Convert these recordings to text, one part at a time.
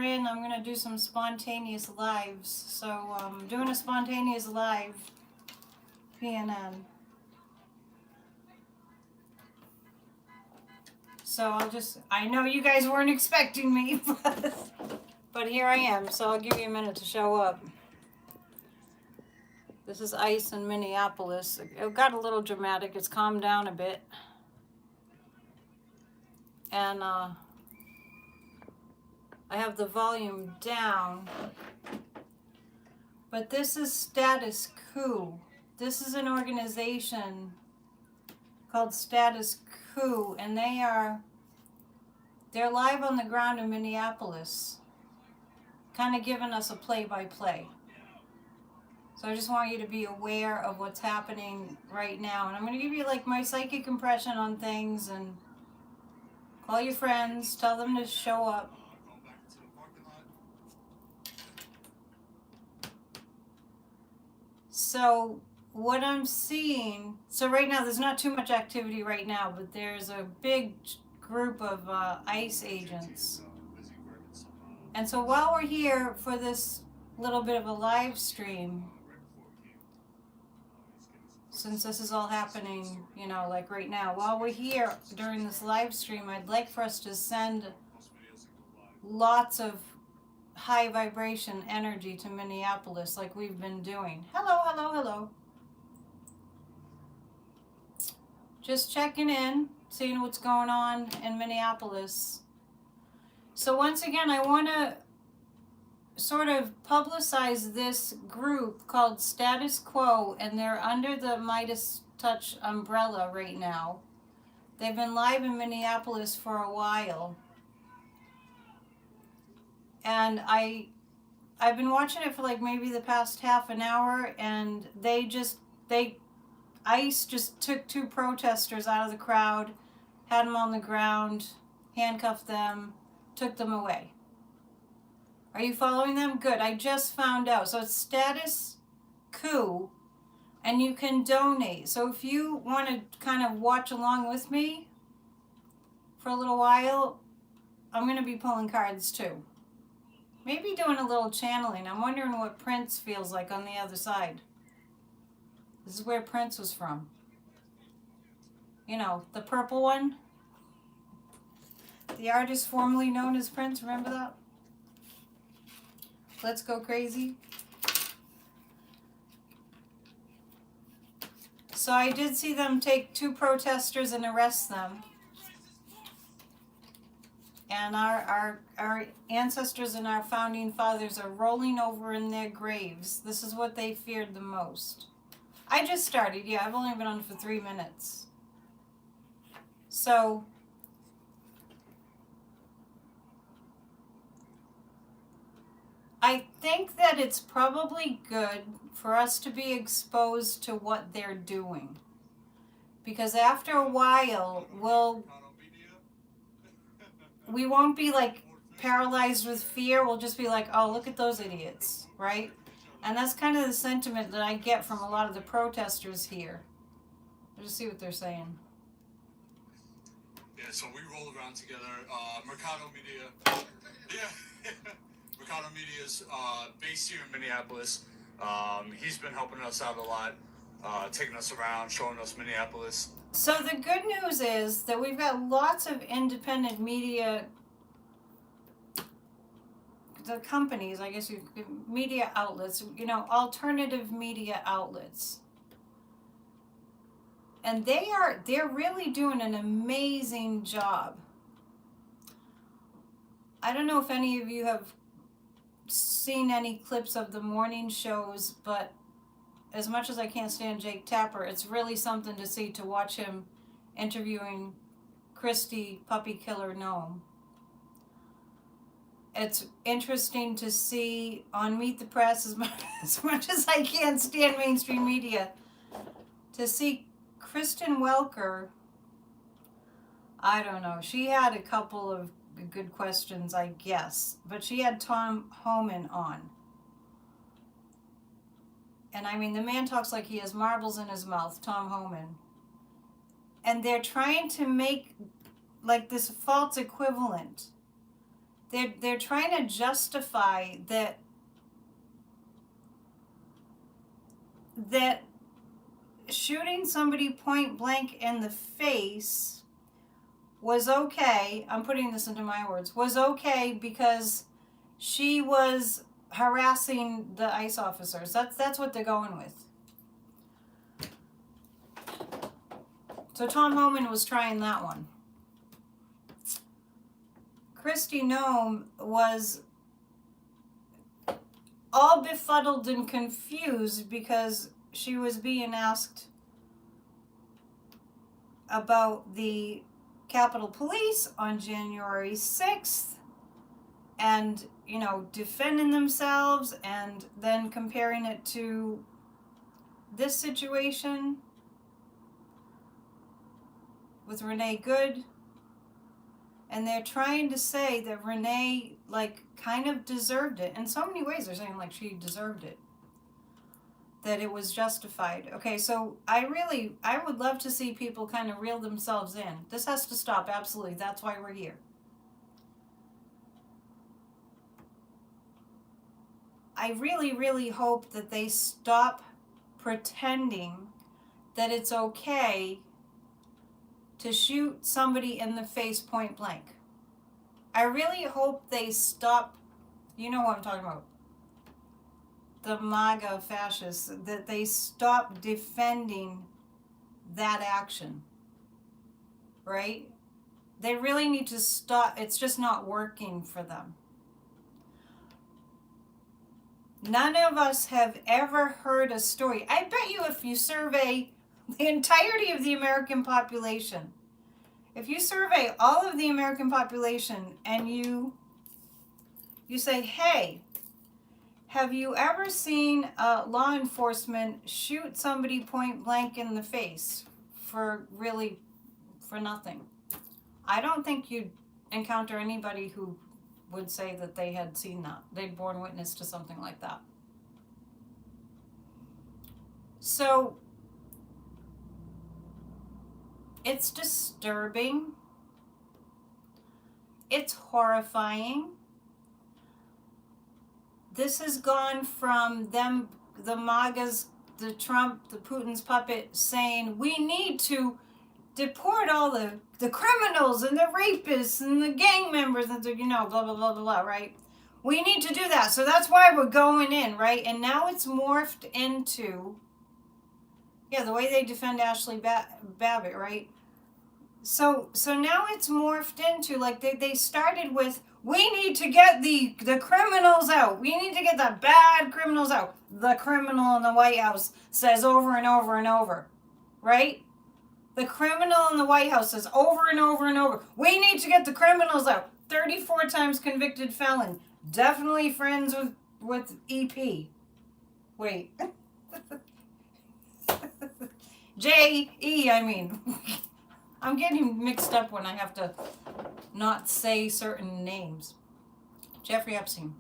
in, I'm gonna do some spontaneous lives. So I'm doing a spontaneous live PNN. So I know you guys weren't expecting me, but here I am. So I'll give you a minute to show up. This is ice in Minneapolis. It got a little dramatic. It's calmed down a bit. And I have the volume down. But this is Status Quo. This is an organization called Status Quo, and they're live on the ground in Minneapolis, kind of giving us a play-by-play. So I just want you to be aware of what's happening right now. And I'm going to give you like my psychic impression on things, and call your friends, tell them to show up. So what I'm seeing, so right now there's not too much activity right now, but there's a big group of ICE agents. And so while we're here for this little bit of a live stream, since this is all happening, you know, like right now, while we're here during this live stream, I'd like for us to send lots of high vibration energy to Minneapolis like we've been doing. Hello, hello, hello. Just checking in, seeing what's going on in Minneapolis. So once again, I want to sort of publicize this group called Status Quo, and they're under the Midas Touch umbrella right now. They've been live in Minneapolis for a while. And I've been watching it for like maybe the past half an hour, and ICE just took 2 protesters out of the crowd, had them on the ground, handcuffed them, took them away. Are you following them? Good. I just found out. So it's Status Quo, and you can donate. So if you want to kind of watch along with me for a little while, I'm going to be pulling cards too. Maybe doing a little channeling. I'm wondering what Prince feels like on the other side. This is where Prince was from. You know, the purple one. The artist formerly known as Prince, remember that? Let's Go Crazy. So I did see them take 2 protesters and arrest them. And our ancestors and our founding fathers are rolling over in their graves. This is what they feared the most. I just started, yeah, I've only been on for 3 minutes. So I think that it's probably good for us to be exposed to what they're doing. Because after a while, we won't be like paralyzed with fear. We'll just be like, oh, look at those idiots, right? And that's kind of the sentiment that I get from a lot of the protesters here. Let's just see what they're saying. Yeah, so we roll around together. Mercado Media. Yeah. Mercado Media's based here in Minneapolis. He's been helping us out a lot, taking us around, showing us Minneapolis. So the good news is that we've got lots of independent media, the companies, I guess, media outlets, you know, alternative media outlets. And they're really doing an amazing job. I don't know if any of you have seen any clips of the morning shows, but as much as I can't stand Jake Tapper, it's really something to see, to watch him interviewing Christy Puppy Killer Gnome. It's interesting to see on Meet the Press, as much as I can't stand mainstream media, to see Kristen Welker. I don't know. She had a couple of good questions, I guess, but she had Tom Homan on. And I mean, the man talks like he has marbles in his mouth, Tom Homan. And they're trying to make like this false equivalent they're trying to justify that shooting somebody point blank in the face was okay. I'm putting this into my words. Was okay because she was harassing the ICE officers. That's what they're going with. So Tom Homan was trying that one. Kristi Noem was all befuddled and confused because she was being asked about the Capitol Police on January 6th and, you know, defending themselves and then comparing it to this situation with Renee Good. And they're trying to say that Renee, like, kind of deserved it. In so many ways, they're saying, like, she deserved it. That it was justified. Okay, so I would love to see people kind of reel themselves in. This has to stop, absolutely. That's why we're here. I really, really hope that they stop pretending that it's okay to shoot somebody in the face point blank. I really hope they stop, you know what I'm talking about, the MAGA fascists, that they stop defending that action, right? They really need to stop. It's just not working for them. None of us have ever heard a story. I bet you if you survey the entirety of the American population, if you survey all of the American population and you say, hey, have you ever seen law enforcement shoot somebody point blank in the face for nothing? I don't think you'd encounter anybody who would say that they had seen that. They'd borne witness to something like that. So it's disturbing. It's horrifying. This has gone from them, the MAGAs, the Trump, the Putin's puppet, saying we need to deport all the criminals and the rapists and the gang members and the, you know, blah, blah, blah, blah, blah, right? We need to do that. So that's why we're going in, right? And now it's morphed into, yeah, the way they defend Ashley Babbitt, right? So now it's morphed into, like, they started with, we need to get the criminals out. We need to get the bad criminals out. The criminal in the White House says over and over and over, right? The criminal in the White House says over and over and over, we need to get the criminals out. 34 times convicted felon. Definitely friends with EP. Wait. J-E, I mean. I'm getting mixed up when I have to not say certain names. Jeffrey Epstein.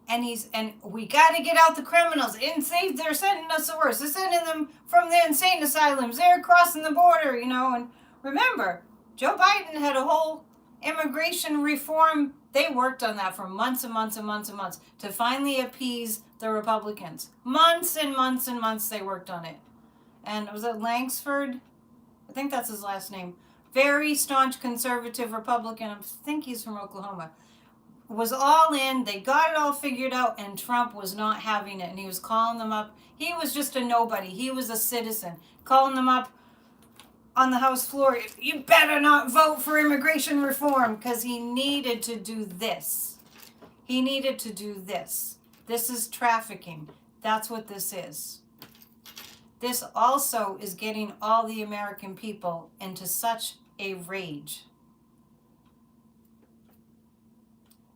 And we got to get out the criminals. Insane, they're sending us the worst. They're sending them from the insane asylums. They're crossing the border, you know. And remember, Joe Biden had a whole immigration reform. They worked on that for months and months and months and months to finally appease the Republicans. Months and months and months they worked on it. And was it Langsford? I think that's his last name. Very staunch conservative Republican. I think he's from Oklahoma. Was all in. They got it all figured out, and Trump was not having it. And he was calling them up. He was just a nobody. He was a citizen. Calling them up on the House floor. You better not vote for immigration reform, because he needed to do this. He needed to do this. This is trafficking. That's what this is. This also is getting all the American people into such a rage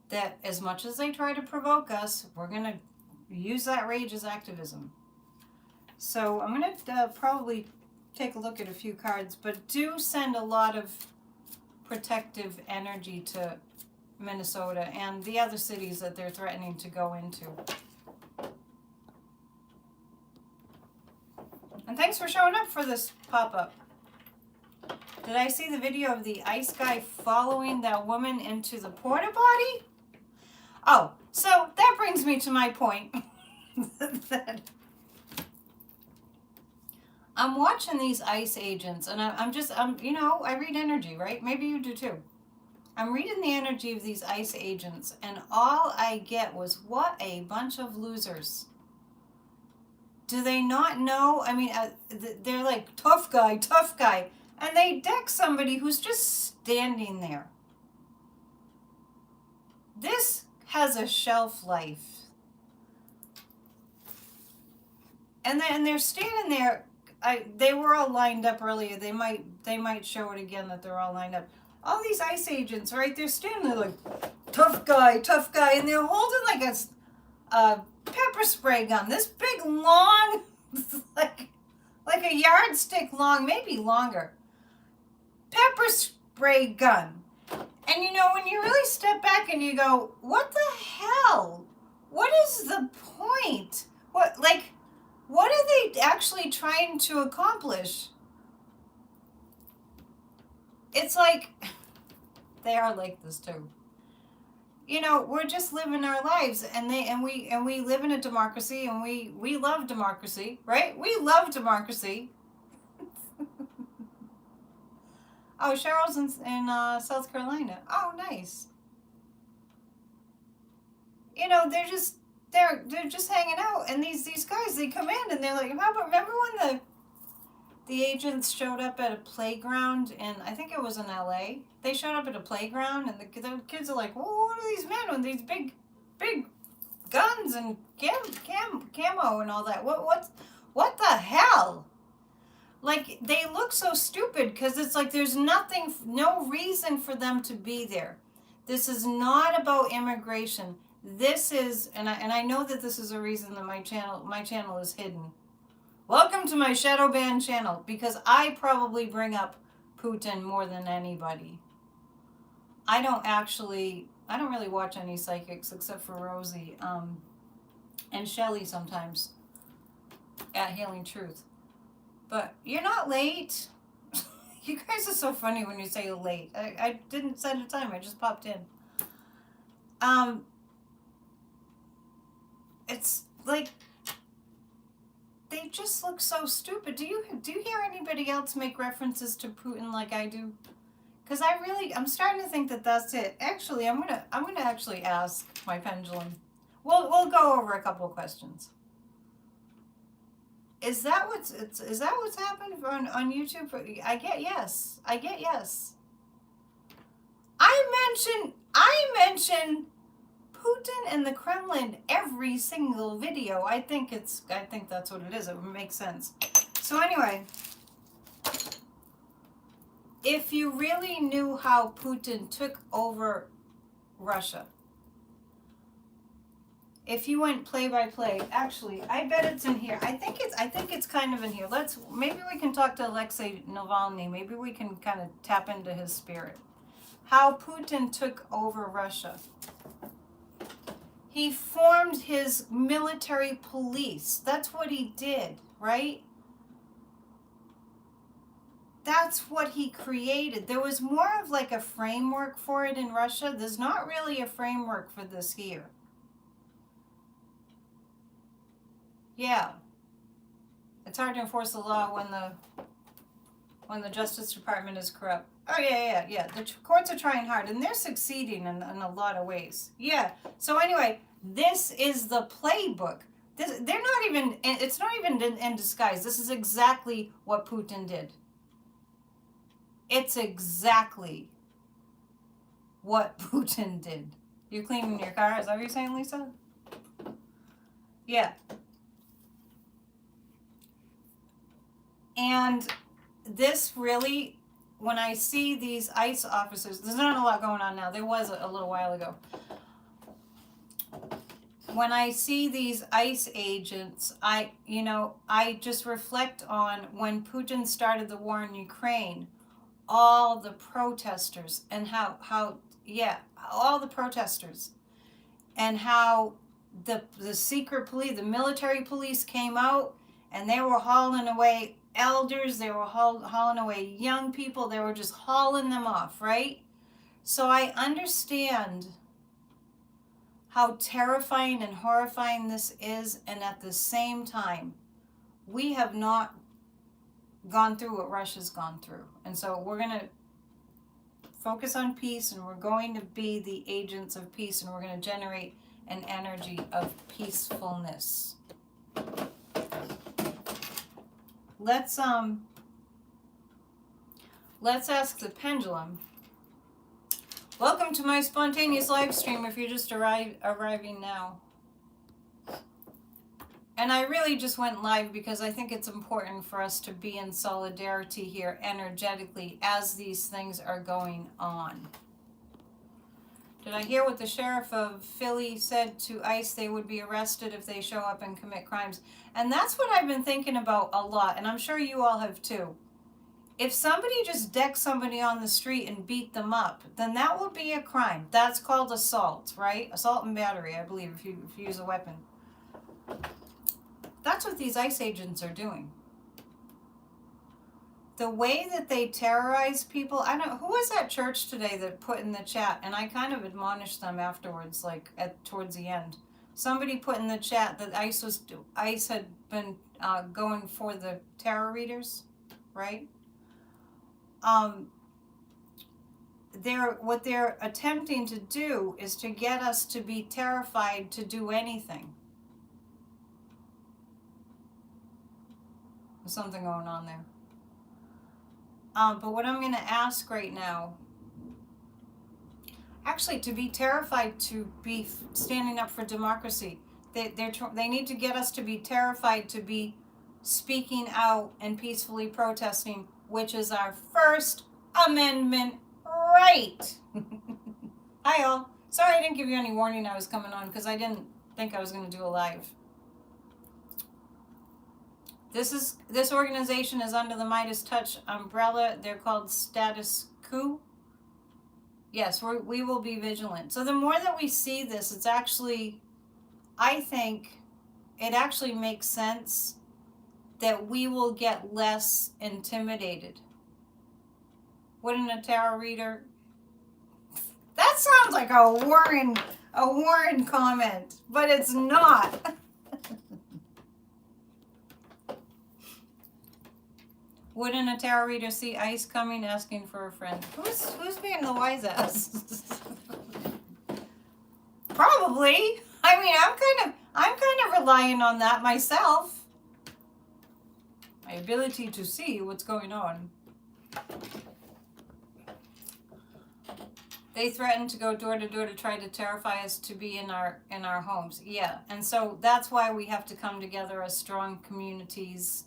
that as much as they try to provoke us, we're going to use that rage as activism. So I'm going to probably take a look at a few cards, but do send a lot of protective energy to Minnesota and the other cities that they're threatening to go into. And thanks for showing up for this pop-up. Did I see the video of the ice guy following that woman into the porta potty? Oh, so that brings me to my point. That I'm watching these ICE agents, and I'm you know, I read energy, right? Maybe you do too. I'm reading the energy of these ICE agents, and all I get was, what a bunch of losers. Do they not know? I mean, they're like, tough guy, and they deck somebody who's just standing there. This has a shelf life. And they're standing there. They were all lined up earlier. They might show it again that they're all lined up. All these ICE agents, right? They're standing there like, tough guy, and they're holding like a pepper spray gun. This big long, like a yardstick long, maybe longer, pepper spray gun. And you know, when you really step back and you go, what the hell? What is the point? What are they actually trying to accomplish? It's like, they are like this too. You know, we're just living our lives, and we live in a democracy, and we love democracy, right? We love democracy. Oh, Cheryl's in South Carolina. Oh, nice. You know, they're just hanging out, and these guys, they come in and they're like, how about, remember when the agents showed up at a playground in, I think it was in LA. They showed up at a playground, and the kids are like, well, what are these men with these big guns and camo and all that? What the hell? Like, they look so stupid because it's like there's no reason for them to be there. This is not about immigration. This is, and I know that this is a reason that my channel is hidden. Welcome to my shadow ban channel, because I probably bring up Putin more than anybody. I don't really watch any psychics except for Rosie and Shelly sometimes at Hailing Truth. But you're not late. You guys are so funny when you say you're late. I didn't set a time. I just popped in. It's like, they just look so stupid. Do you hear anybody else make references to Putin like I do? Because I'm starting to think that that's it. Actually, I'm gonna actually ask my pendulum. We'll go over a couple of questions. Is that what's happened on YouTube? I get yes. I mention Putin and the Kremlin every single video. I think that's what it is. It makes sense. So anyway, if you really knew how Putin took over Russia, if you went play by play, actually, I bet it's in here. I think it's kind of in here. Maybe we can talk to Alexei Navalny. Maybe we can kind of tap into his spirit. How Putin took over Russia. He formed his military police. That's what he did, right? That's what he created. There was more of like a framework for it in Russia. There's not really a framework for this here. Yeah. It's hard to enforce the law when the Justice Department is corrupt. Oh, yeah. The courts are trying hard, and they're succeeding in a lot of ways. Yeah. So anyway, this is the playbook. It's not even in disguise. This is exactly what Putin did. It's exactly what Putin did. You cleaning your car? Is that what you're saying, Lisa? Yeah. And this really, when I see these ICE officers, there's not a lot going on now. There was a little while ago. When I see these ICE agents, I just reflect on when Putin started the war in Ukraine, all the protesters and all the protesters, and how the secret police, the military police came out, and they were hauling away elders, they were hauling away young people, they were just hauling them off, right? So I understand how terrifying and horrifying this is, and at the same time, we have not gone through what Russia's gone through. And so we're going to focus on peace, and we're going to be the agents of peace, and we're going to generate an energy of peacefulness. Let's ask the pendulum. Welcome to my spontaneous live stream if you're just arriving now. And I really just went live because I think it's important for us to be in solidarity here energetically as these things are going on. Did I hear what the sheriff of Philly said to ICE? They would be arrested if they show up and commit crimes. And that's what I've been thinking about a lot, and I'm sure you all have too. If somebody just decks somebody on the street and beat them up, then that will be a crime. That's called assault, right? Assault and battery, I believe, if you use a weapon. That's what these ICE agents are doing. The way that they terrorize people, who was at church today that put in the chat, and I kind of admonished them afterwards, like towards the end. Somebody put in the chat that ICE had been going for the tarot readers, right? What they're attempting to do is to get us to be terrified to do anything. There's something going on there. But what I'm going to ask right now, actually, to be terrified to be standing up for democracy. They need to get us to be terrified to be speaking out and peacefully protesting, which is our First Amendment right. Hi all. Sorry I didn't give you any warning I was coming on because I didn't think I was going to do a live. This organization is under the Midas Touch umbrella. They're called Status Quo. Yes, we will be vigilant. So the more that we see this, it's actually, I think, it actually makes sense that we will get less intimidated. Wouldn't a tarot reader? That sounds like a Warren comment, but it's not. Wouldn't a tarot reader see ICE coming asking for a friend? Who's being the wise ass? Probably. I mean, I'm kind of relying on that myself. My ability to see what's going on. They threatened to go door to door to try to terrify us to be in our homes. Yeah, and so that's why we have to come together as strong communities.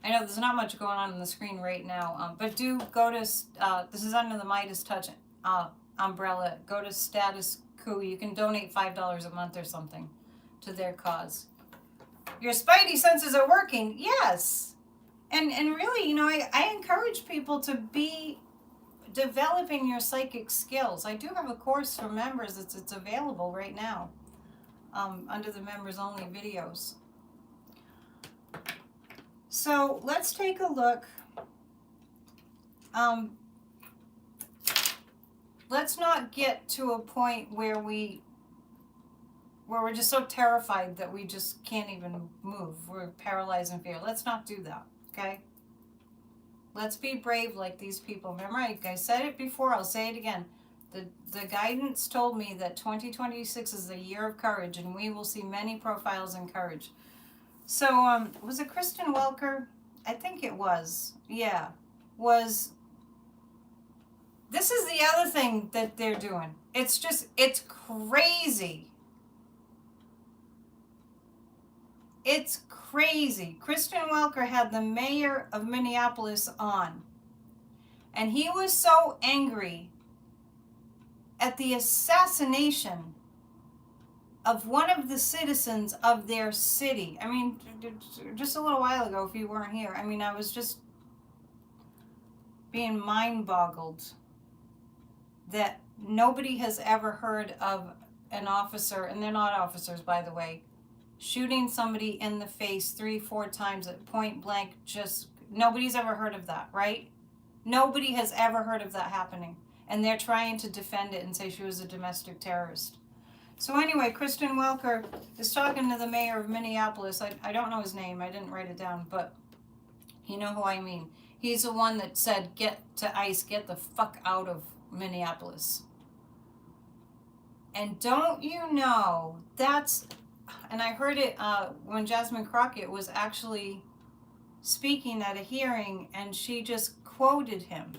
I know there's not much going on the screen right now, but do go to, this is under the Midas Touch umbrella. Go to Status Quo. You can donate $5 a month or something to their cause. Your spidey senses are working. Yes. And really, you know, I encourage people to be developing your psychic skills. I do have a course for members. It's available right now under the members only videos. So let's take a look. Let's not get to a point where we're just so terrified that we just can't even move. We're paralyzed in fear. Let's not do that, okay? Let's be brave like these people. Remember, I said it before, I'll say it again. The guidance told me that 2026 is the year of courage, and we will see many profiles in courage. So, was it Kristen Welker? I think it was. Yeah. This is the other thing that they're doing. It's crazy. It's crazy. Kristen Welker had the mayor of Minneapolis on. And he was so angry at the assassination of one of the citizens of their city. I mean, just a little while ago, if you weren't here, I mean, I was just being mind-boggled that nobody has ever heard of an officer, and they're not officers, by the way, shooting somebody in the face 3-4 times at point blank. Just nobody's ever heard of that, right? Nobody has ever heard of that happening. And they're trying to defend it and say she was a domestic terrorist. So anyway, Kristen Welker is talking to the mayor of Minneapolis. I don't know his name. I didn't write it down, but you know who I mean. He's the one that said, get to ICE, get the fuck out of Minneapolis. And don't you know, that's, and I heard it when Jasmine Crockett was actually speaking at a hearing, and she just quoted him.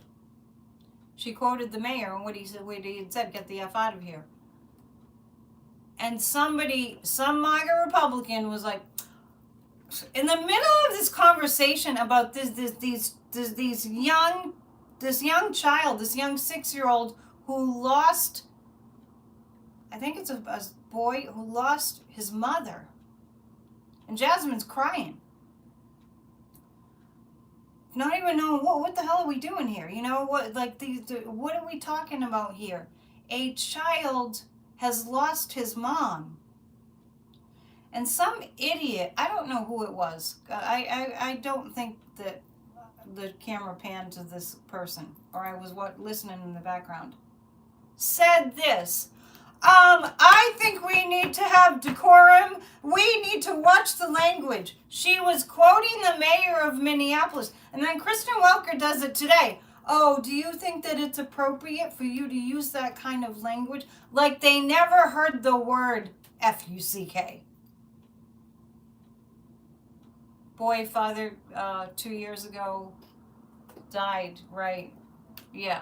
She quoted the mayor and what he had said, get the F out of here. And some MAGA Republican was like, in the middle of this conversation about this young child, this young 6-year-old who lost, I think it's a boy who lost his mother. And Jasmine's crying. Not even knowing what the hell are we doing here? You know, what are we talking about here? A child has lost his mom. And some idiot, I don't know who it was. I don't think that the camera panned to this person, or I was listening in the background, said this. I think we need to have decorum. We need to watch the language. She was quoting the mayor of Minneapolis. And then Kristen Welker does it today. Oh, do you think that it's appropriate for you to use that kind of language? Like they never heard the word F-U-C-K. Boy, father, 2 years ago, died, right? Yeah.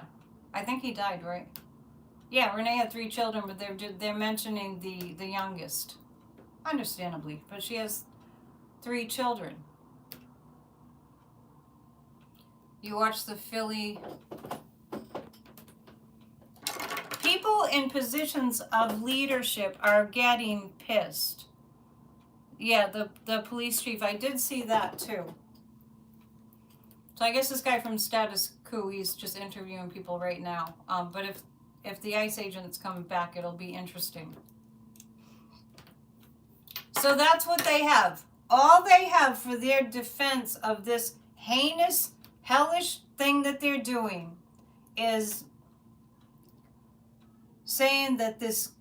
I think he died, right? Yeah, Renee had 3 children, but they're mentioning the youngest. Understandably, but she has 3 children. You watch the Philly. People in positions of leadership are getting pissed. Yeah, the police chief, I did see that too. So I guess this guy from Status Quo, he's just interviewing people right now. But if the ICE agents come back, it'll be interesting. So that's what they have. All they have for their defense of this heinous, hellish thing that they're doing is saying that this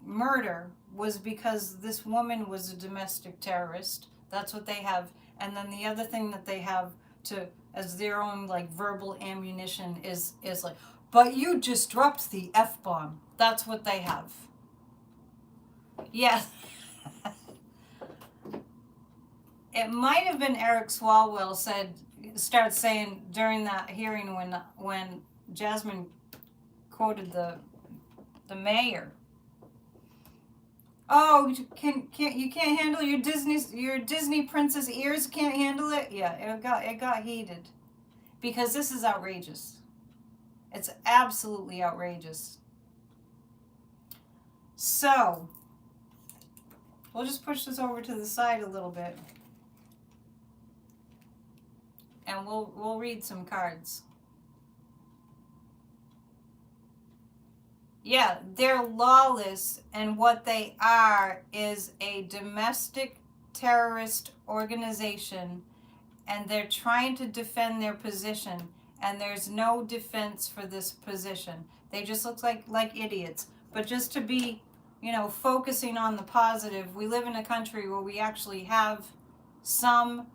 murder was because this woman was a domestic terrorist. That's what they have. And then the other thing that they have to as their own like verbal ammunition is like, but you just dropped the F-bomb. That's what they have. Yeah. It might have been Eric Swalwell started saying during that hearing when Jasmine quoted the mayor. Oh, you can't handle your Disney princess ears, can't handle it? Yeah, it got heated. Because this is outrageous. It's absolutely outrageous. So, we'll just push this over to the side a little bit. And we'll read some cards. Yeah, they're lawless, and what they are is a domestic terrorist organization, and they're trying to defend their position, and there's no defense for this position. They just look like idiots. But just to be, focusing on the positive, we live in a country where we actually have some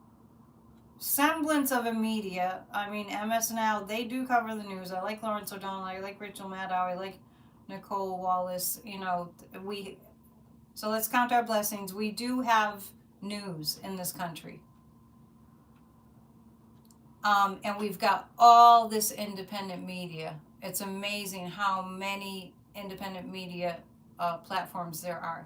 semblance of a media. I mean, MS Now, they do cover the news. I like Lawrence O'Donnell. I like Rachel Maddow. I like Nicole Wallace. So let's count our blessings. We do have news in this country. And we've got all this independent media. It's amazing how many independent media platforms there are.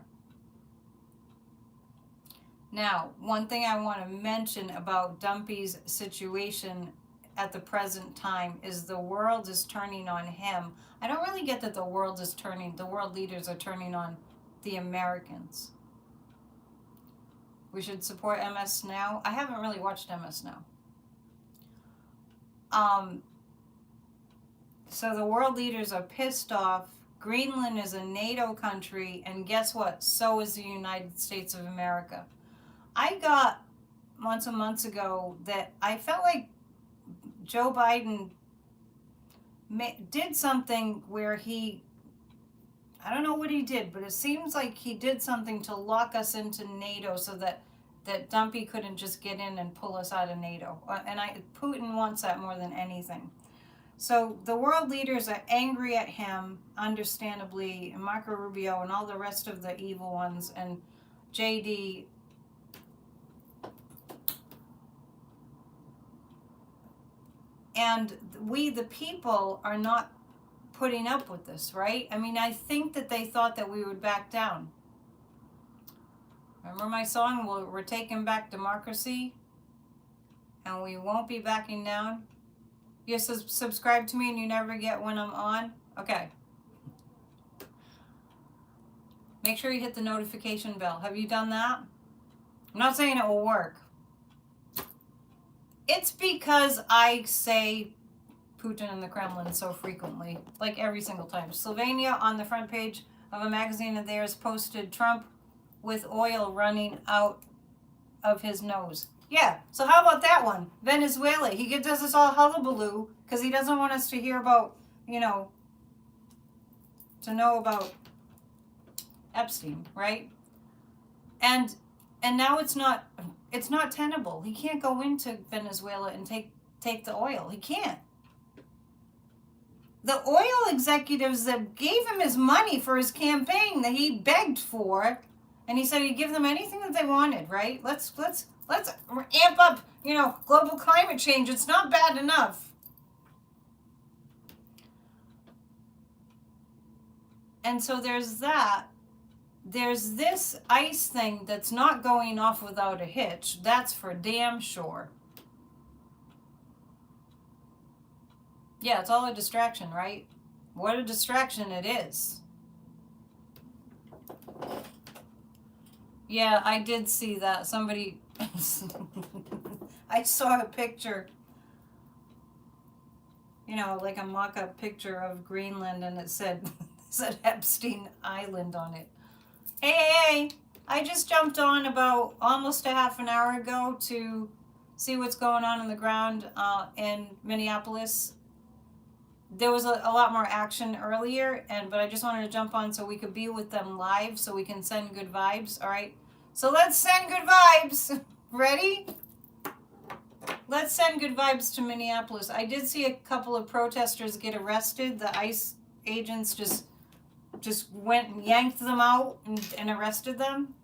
Now, one thing I want to mention about Dumpy's situation at the present time is the world is turning on him. I don't really get that the world leaders are turning on the Americans. We should support MS Now. I haven't really watched MS Now. So the world leaders are pissed off Greenland is a NATO country, and guess what? So is the United States of America. I got months ago that I felt like Joe Biden did something where I don't know what he did, but it seems like he did something to lock us into NATO so that Dumpy couldn't just get in and pull us out of NATO. And Putin wants that more than anything. So the world leaders are angry at him, understandably, and Marco Rubio and all the rest of the evil ones, and JD. And we, the people, are not putting up with this, right? I mean, I think that they thought that we would back down. Remember my song, we're taking back democracy, and we won't be backing down? You subscribe to me and you never get when I'm on? Okay. Make sure you hit the notification bell. Have you done that? I'm not saying it will work. It's because I say Putin and the Kremlin so frequently, like every single time. Slovenia, on the front page of a magazine of theirs, posted Trump with oil running out of his nose. Yeah, so how about that one? Venezuela. He does this all hullabaloo because he doesn't want us to hear about, to know about Epstein, right? And now it's not tenable. He can't go into Venezuela and take the oil. He can't. The oil executives that gave him his money for his campaign that he begged for, and he said he'd give them anything that they wanted, right? Let's amp up, global climate change. It's not bad enough. And so there's that. There's this ICE thing that's not going off without a hitch. That's for damn sure. Yeah, it's all a distraction, right? What a distraction it is. Yeah, I did see that. Somebody... I saw a picture, like a mock-up picture of Greenland, and it said Epstein Island on it. Hey, I just jumped on about almost a half an hour ago to see what's going on the ground in Minneapolis. There was a lot more action earlier, but I just wanted to jump on so we could be with them live so we can send good vibes, all right? So let's send good vibes. Ready? Let's send good vibes to Minneapolis. I did see a couple of protesters get arrested. The ICE agents just went and yanked them out and arrested them.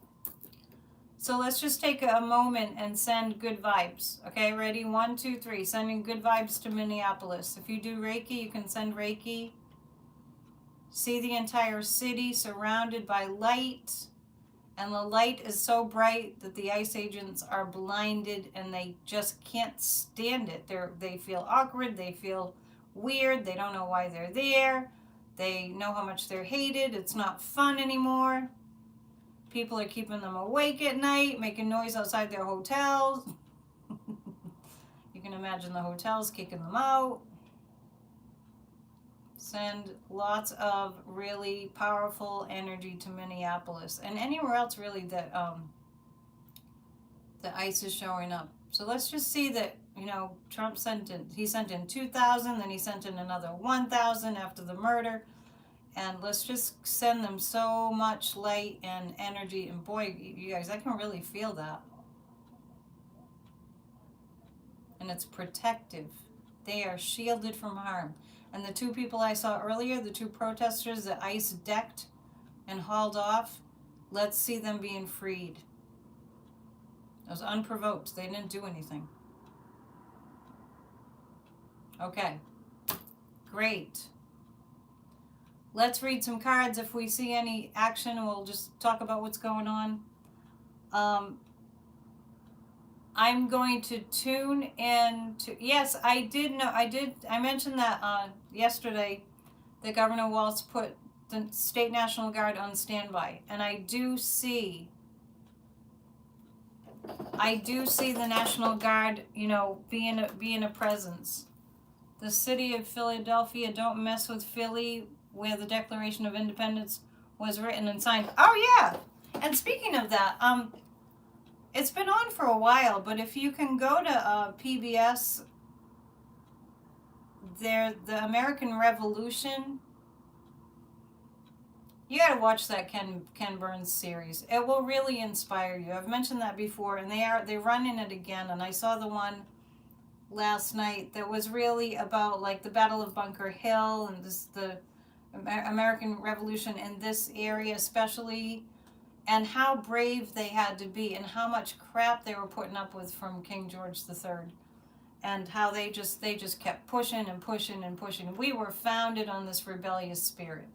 So let's just take a moment and send good vibes. Okay, ready? 1, 2, 3. Sending good vibes to Minneapolis. If you do Reiki, you can send Reiki. See the entire city surrounded by light. And the light is so bright that the ICE agents are blinded and they just can't stand it. They feel awkward. They feel weird. They don't know why they're there. They know how much they're hated. It's not fun anymore. People are keeping them awake at night, making noise outside their hotels. You can imagine the hotels kicking them out. Send lots of really powerful energy to Minneapolis and anywhere else really that the ICE is showing up. So let's just see that, Trump sent in 2,000, then he sent in another 1,000 after the murder. And let's just send them so much light and energy. And boy, you guys, I can really feel that. And it's protective. They are shielded from harm. And the 2 people I saw earlier, the 2 protesters that ICE decked and hauled off, let's see them being freed. It was unprovoked. They didn't do anything. Okay. Great. Let's read some cards. If we see any action, we'll just talk about what's going on. I'm going to tune in to, yes, I mentioned that yesterday that Governor Walz put the State National Guard on standby. And I do see the National Guard, being a presence. The city of Philadelphia, don't mess with Philly, where the Declaration of Independence was written and signed. Oh yeah. And speaking of that, it's been on for a while, but if you can go to PBS, the American Revolution. You gotta watch that Ken Burns series. It will really inspire you. I've mentioned that before, and they're running it again. And I saw the one last night that was really about like the Battle of Bunker Hill and the American Revolution in this area especially, and how brave they had to be, and how much crap they were putting up with from King George III, and how they just kept pushing and pushing and pushing. We were founded on this rebellious spirit.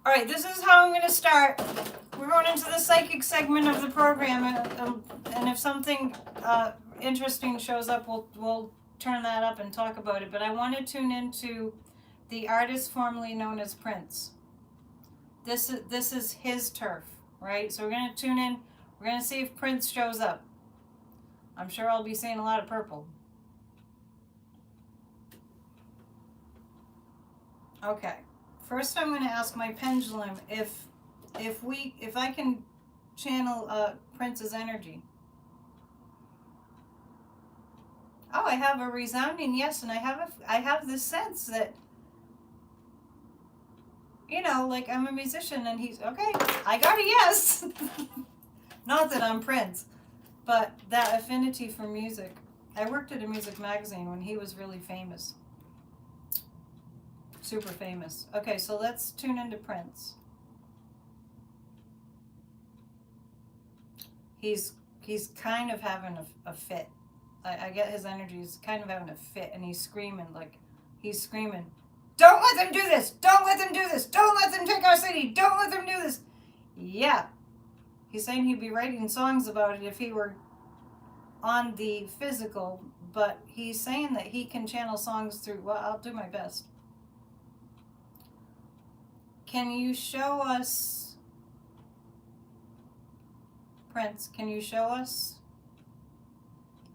All right, this is how I'm going to start. We're going into the psychic segment of the program, and if something interesting shows up, we'll turn that up and talk about it. But I want to tune into the artist formerly known as Prince. This is his turf, right? So we're going to tune in. We're going to see if Prince shows up. I'm sure I'll be seeing a lot of purple. Okay. First, I'm going to ask my pendulum if I can channel Prince's energy. Oh, I have a resounding yes, and I have this sense that, you know, like I'm a musician, and he's okay. I got a yes. Not that I'm Prince, but that affinity for music. I worked at a music magazine when he was really famous. Super famous. Okay, so let's tune into Prince. He's kind of having a fit. I get his energy. He's kind of having a fit, and he's screaming, don't let them do this! Don't let them do this! Don't let them take our city! Don't let them do this! Yeah. He's saying he'd be writing songs about it if he were on the physical, but he's saying that he can channel songs through, well, I'll do my best. Can you show us, Prince, can you show us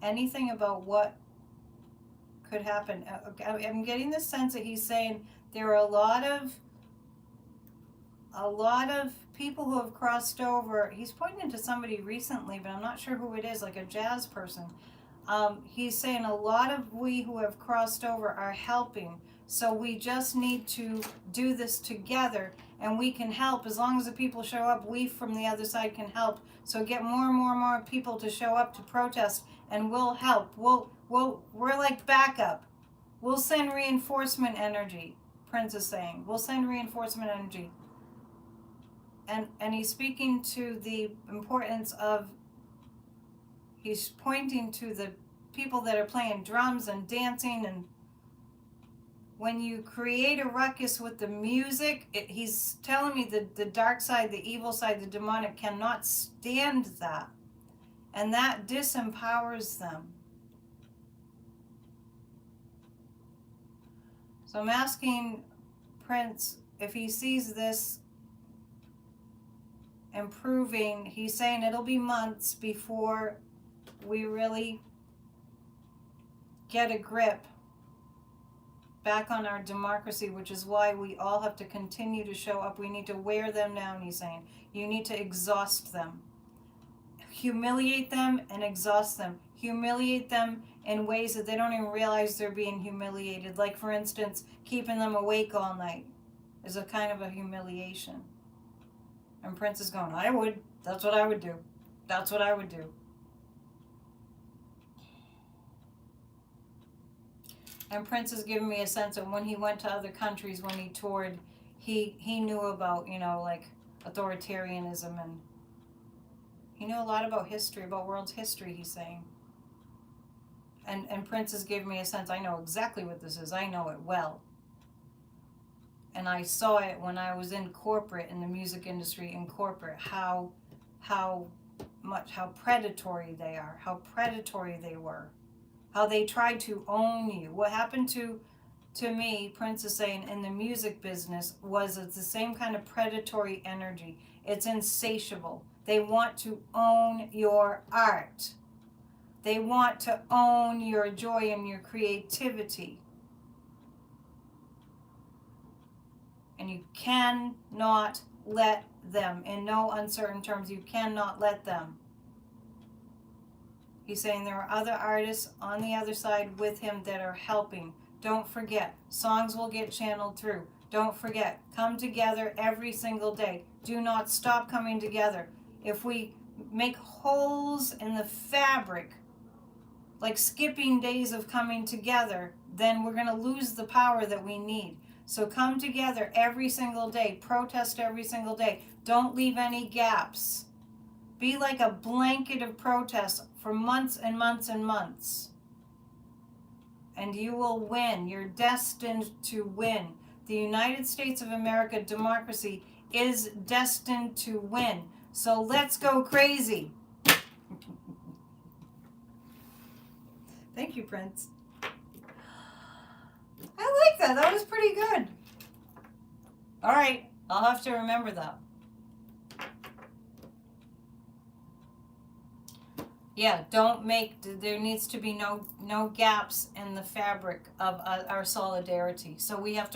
anything about what could happen? I'm getting the sense that he's saying there are a lot of people who have crossed over. He's pointing to somebody recently, but I'm not sure who it is, like a jazz person. He's saying a lot of we who have crossed over are helping. So we just need to do this together, and we can help. As long as the people show up, we from the other side can help. So get more and more and more people to show up to protest, and we'll help. We're like backup. We'll send reinforcement energy, Prince is saying. We'll send reinforcement energy. And he's speaking to the importance of, he's pointing to the people that are playing drums and dancing, and when you create a ruckus with the music, he's telling me that the dark side, the evil side, the demonic cannot stand that. And that disempowers them. So I'm asking Prince if he sees this improving. He's saying it'll be months before we really get a grip back on our democracy, which is why we all have to continue to show up. We need to wear them down, he's saying. You need to exhaust them. Humiliate them and exhaust them. Humiliate them in ways that they don't even realize they're being humiliated. Like, for instance, keeping them awake all night is a kind of a humiliation. And Prince is going, I would. That's what I would do. That's what I would do. And Prince has given me a sense of when he went to other countries, when he toured, he knew about, you know, like authoritarianism, and he knew a lot about history, about world's history, he's saying. And Prince has given me a sense, I know exactly what this is. I know it well. And I saw it when I was in corporate, in the music industry, in corporate, how predatory they are, how predatory they were. How they tried to own you. What happened to me, Prince is saying, in the music business was it's the same kind of predatory energy. It's insatiable. They want to own your art. They want to own your joy and your creativity. And you cannot let them, in no uncertain terms, you cannot let them. He's saying there are other artists on the other side with him that are helping. Don't forget, songs will get channeled through. Don't forget, come together every single day. Do not stop coming together. If we make holes in the fabric, like skipping days of coming together, then we're going to lose the power that we need. So come together every single day. Protest every single day. Don't leave any gaps. Be like a blanket of protest for months and months and months. And you will win. You're destined to win. The United States of America democracy is destined to win. So let's go crazy. Thank you, Prince. I like that. That was pretty good. All right. I'll have to remember that. Yeah, don't make, there needs to be no gaps in the fabric of our solidarity. So we have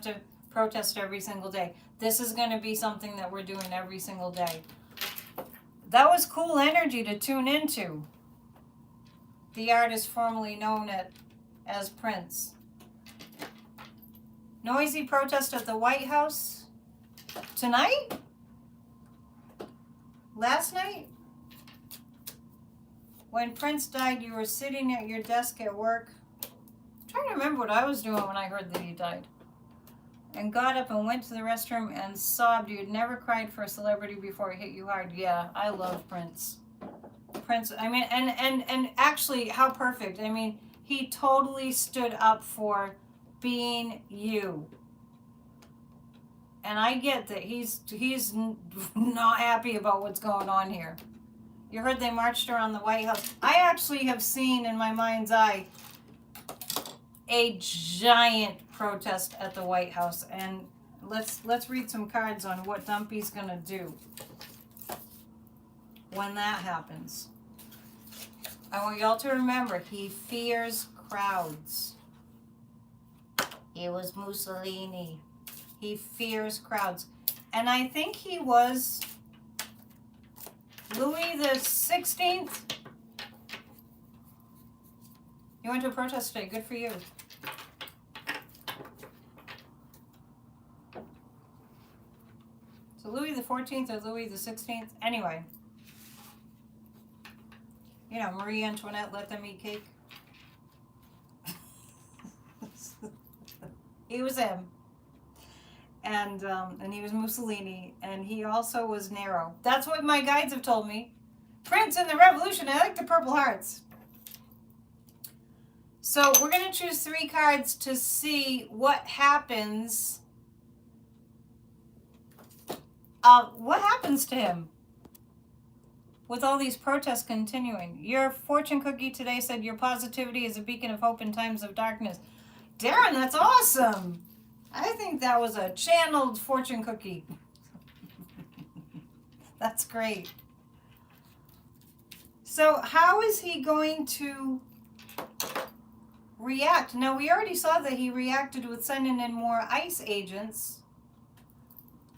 to protest every single day. This is going to be something that we're doing every single day. That was cool energy to tune into. The artist formerly known as Prince. Noisy protest at the White House tonight? Last night? When Prince died, you were sitting at your desk at work. I'm trying to remember what I was doing when I heard that he died. And got up and went to the restroom and sobbed. You had never cried for a celebrity before it hit you hard. Yeah, I love Prince. Prince, I mean, and actually, how perfect. I mean, he totally stood up for being you. And I get that he's not happy about what's going on here. You heard they marched around the White House. I actually have seen in my mind's eye a giant protest at the White House, and let's read some cards on what Dumpy's gonna do when that happens. I want y'all to remember, he fears crowds. He was Mussolini. He fears crowds. And I think he was Louis the 16th. You went to a protest today. Good for you. So Louis the 14th or Louis the 16th. Anyway. You know, Marie Antoinette let them eat cake. He was him. And he was Mussolini, and he also was Nero. That's what my guides have told me. Prince in the Revolution. I like the Purple Hearts. So we're going to choose 3 cards to see what happens. What happens to him with all these protests continuing? Your fortune cookie today said your positivity is a beacon of hope in times of darkness. Darren, that's awesome. I think that was a channeled fortune cookie. That's great. So how is he going to react? Now, we already saw that he reacted with sending in more ICE agents.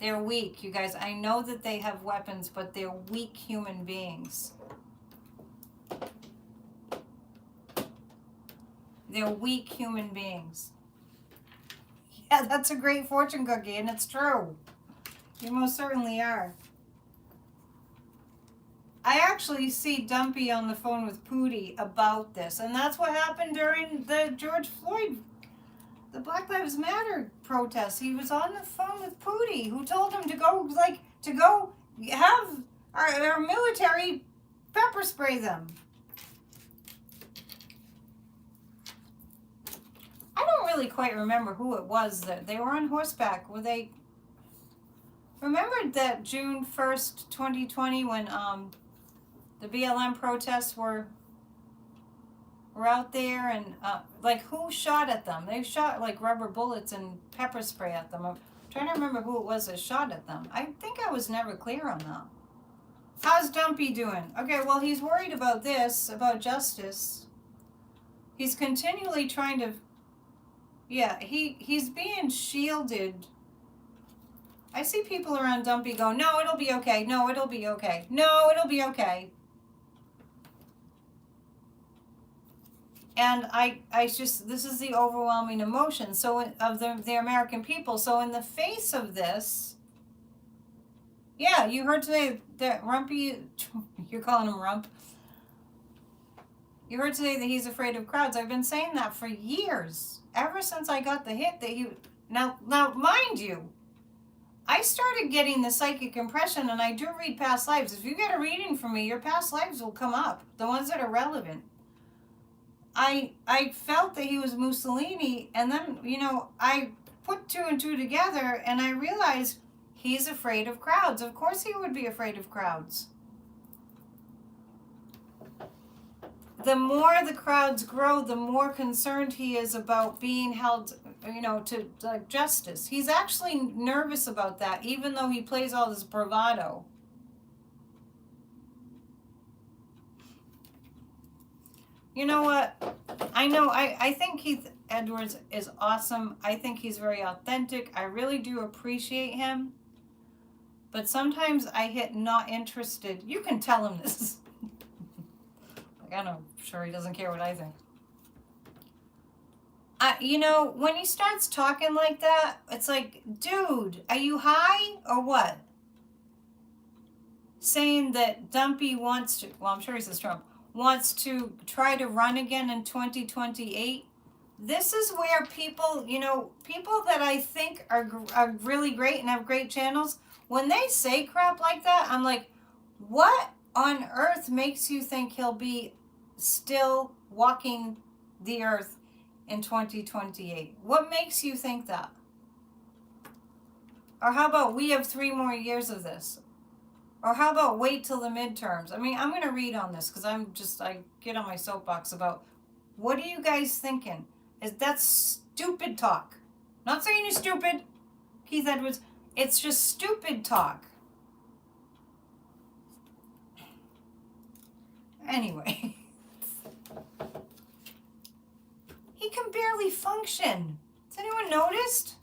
They're weak, you guys. I know that they have weapons, but they're weak human beings. They're weak human beings. Yeah, that's a great fortune cookie, and it's true. You most certainly are. I actually see Dumpy on the phone with Pootie about this, and that's what happened during the George Floyd, the Black Lives Matter protests. He was on the phone with Pootie, who told him to go have our military pepper spray them. I don't really quite remember who it was that they were on horseback. Were they? Remember that June 1st, 2020, when the BLM protests were out there, and who shot at them? They shot like rubber bullets and pepper spray at them. I'm trying to remember who it was that shot at them. I think I was never clear on that. How's Dumpy doing? Okay, well, he's worried about this, about justice. He's continually trying to, yeah, he's being shielded. I see people around Dumpy go, no, it'll be okay. No, it'll be okay. No, it'll be okay. And I just, this is the overwhelming emotion of the American people. So in the face of this, yeah, you heard today that Rumpy, you're calling him Rump. You heard today that he's afraid of crowds. I've been saying that for years, ever since I got the hit that now mind you, I started getting the psychic impression, and I do read past lives. If you get a reading from me, your past lives will come up, the ones that are relevant. I felt that he was Mussolini, and then, I put two and two together, and I realized he's afraid of crowds. Of course he would be afraid of crowds. The more the crowds grow, the more concerned he is about being held, to justice. He's actually nervous about that, even though he plays all this bravado. You know what? I think Keith Edwards is awesome. I think he's very authentic. I really do appreciate him. But sometimes I hit not interested. You can tell him this. I'm sure he doesn't care what I think. When he starts talking like that, it's like, dude, are you high or what? Saying that Dumpy wants to, well, I'm sure he says Trump, wants to try to run again in 2028. This is where people that I think are really great and have great channels, when they say crap like that, I'm like, what on earth makes you think he'll be still walking the earth in 2028? What makes you think that? Or how about we have 3 more years of this? Or how about wait till the midterms? I mean, I'm going to read on this because I get on my soapbox about, what are you guys thinking? That's stupid talk. Not saying you're stupid, Keith Edwards. It's just stupid talk. Anyway. He can barely function. Has anyone noticed?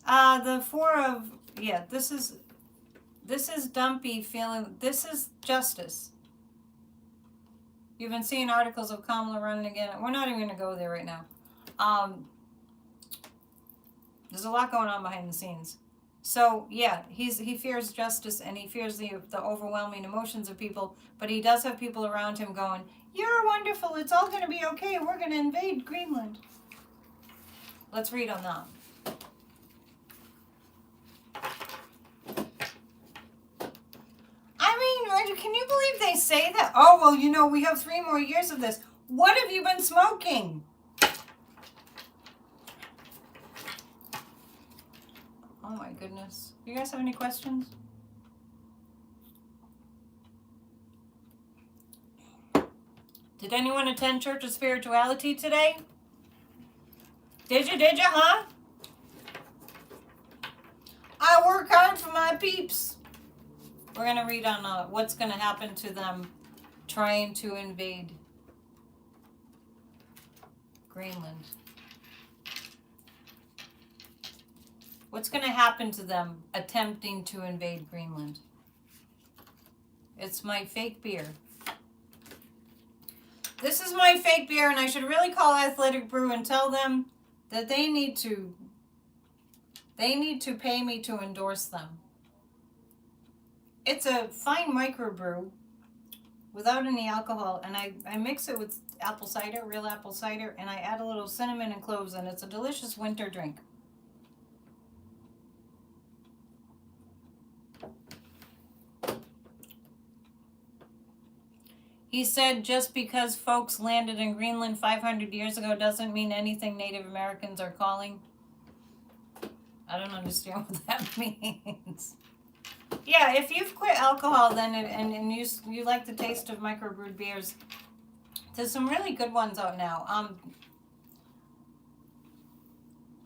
The 4 of, yeah, this is Dumpy feeling, this is justice. You've been seeing articles of Kamala running again. We're not even going to go there right now. There's a lot going on behind the scenes. So, yeah, he fears justice, and he fears the overwhelming emotions of people, but he does have people around him going, you're wonderful, it's all going to be okay, we're going to invade Greenland. Let's read on that. Can you believe they say that? Oh, well, we have 3 more years of this. What have you been smoking? Oh my goodness. You guys have any questions? Did anyone attend Church of Spirituality today? Did you, huh? I work hard for my peeps. We're going to read on what's going to happen to them trying to invade Greenland. What's going to happen to them attempting to invade Greenland? It's my fake beer. This is my fake beer, and I should really call Athletic Brew and tell them that they need to pay me to endorse them. It's a fine microbrew without any alcohol, and I mix it with apple cider, real apple cider, and I add a little cinnamon and cloves, and it's a delicious winter drink. He said just because folks landed in Greenland 500 years ago doesn't mean anything Native Americans are calling. I don't understand what that means. Yeah, if you've quit alcohol then and you like the taste of microbrewed beers, there's some really good ones out now.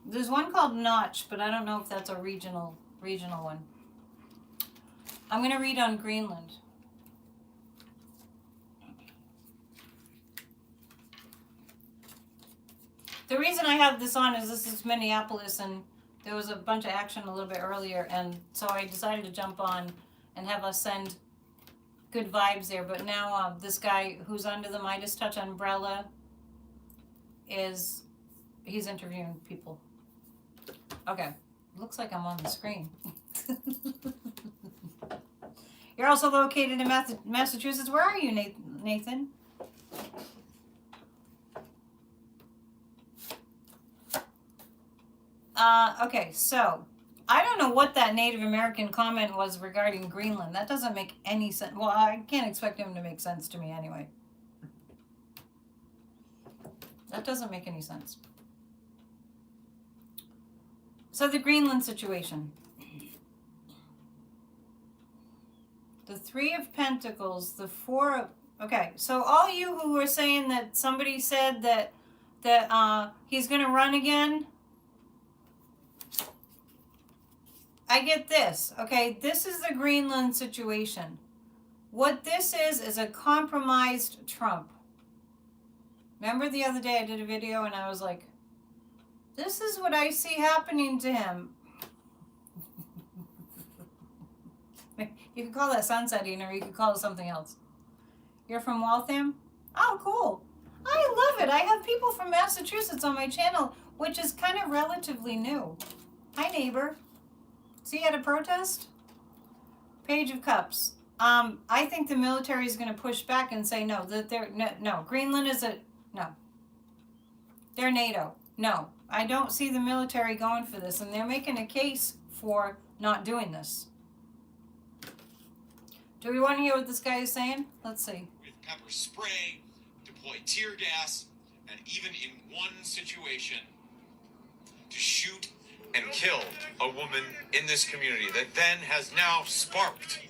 There's one called Notch, but I don't know if that's a regional one. I'm going to read on Greenland. The reason I have this on is this is Minneapolis, and there was a bunch of action a little bit earlier, and so I decided to jump on and have us send good vibes there. But now this guy who's under the Midas Touch umbrella he's interviewing people. Okay, looks like I'm on the screen. You're also located in Massachusetts. Where are you, Nathan? Okay, so I don't know what that Native American comment was regarding Greenland. That doesn't make any sense. Well, I can't expect him to make sense to me anyway. That doesn't make any sense. So the Greenland situation. The Three of Pentacles, the Four of... Okay, so all you who were saying that somebody said that he's going to run again... I get this, okay? This is the Greenland situation. What this is a compromised Trump. Remember the other day I did a video and I was like, this is what I see happening to him. You could call that sunsetting, or you could call it something else. You're from Waltham? Oh, cool. I love it. I have people from Massachusetts on my channel, which is kind of relatively new. Hi, neighbor. See, at a protest? Page of Cups. I think the military is going to push back and say no. That they're no. Greenland is no. They're NATO. No, I don't see the military going for this, and they're making a case for not doing this. Do we want to hear what this guy is saying? Let's see. With pepper spray, deploy tear gas, and even in one situation, to shoot and kill a woman in this community that then has now sparked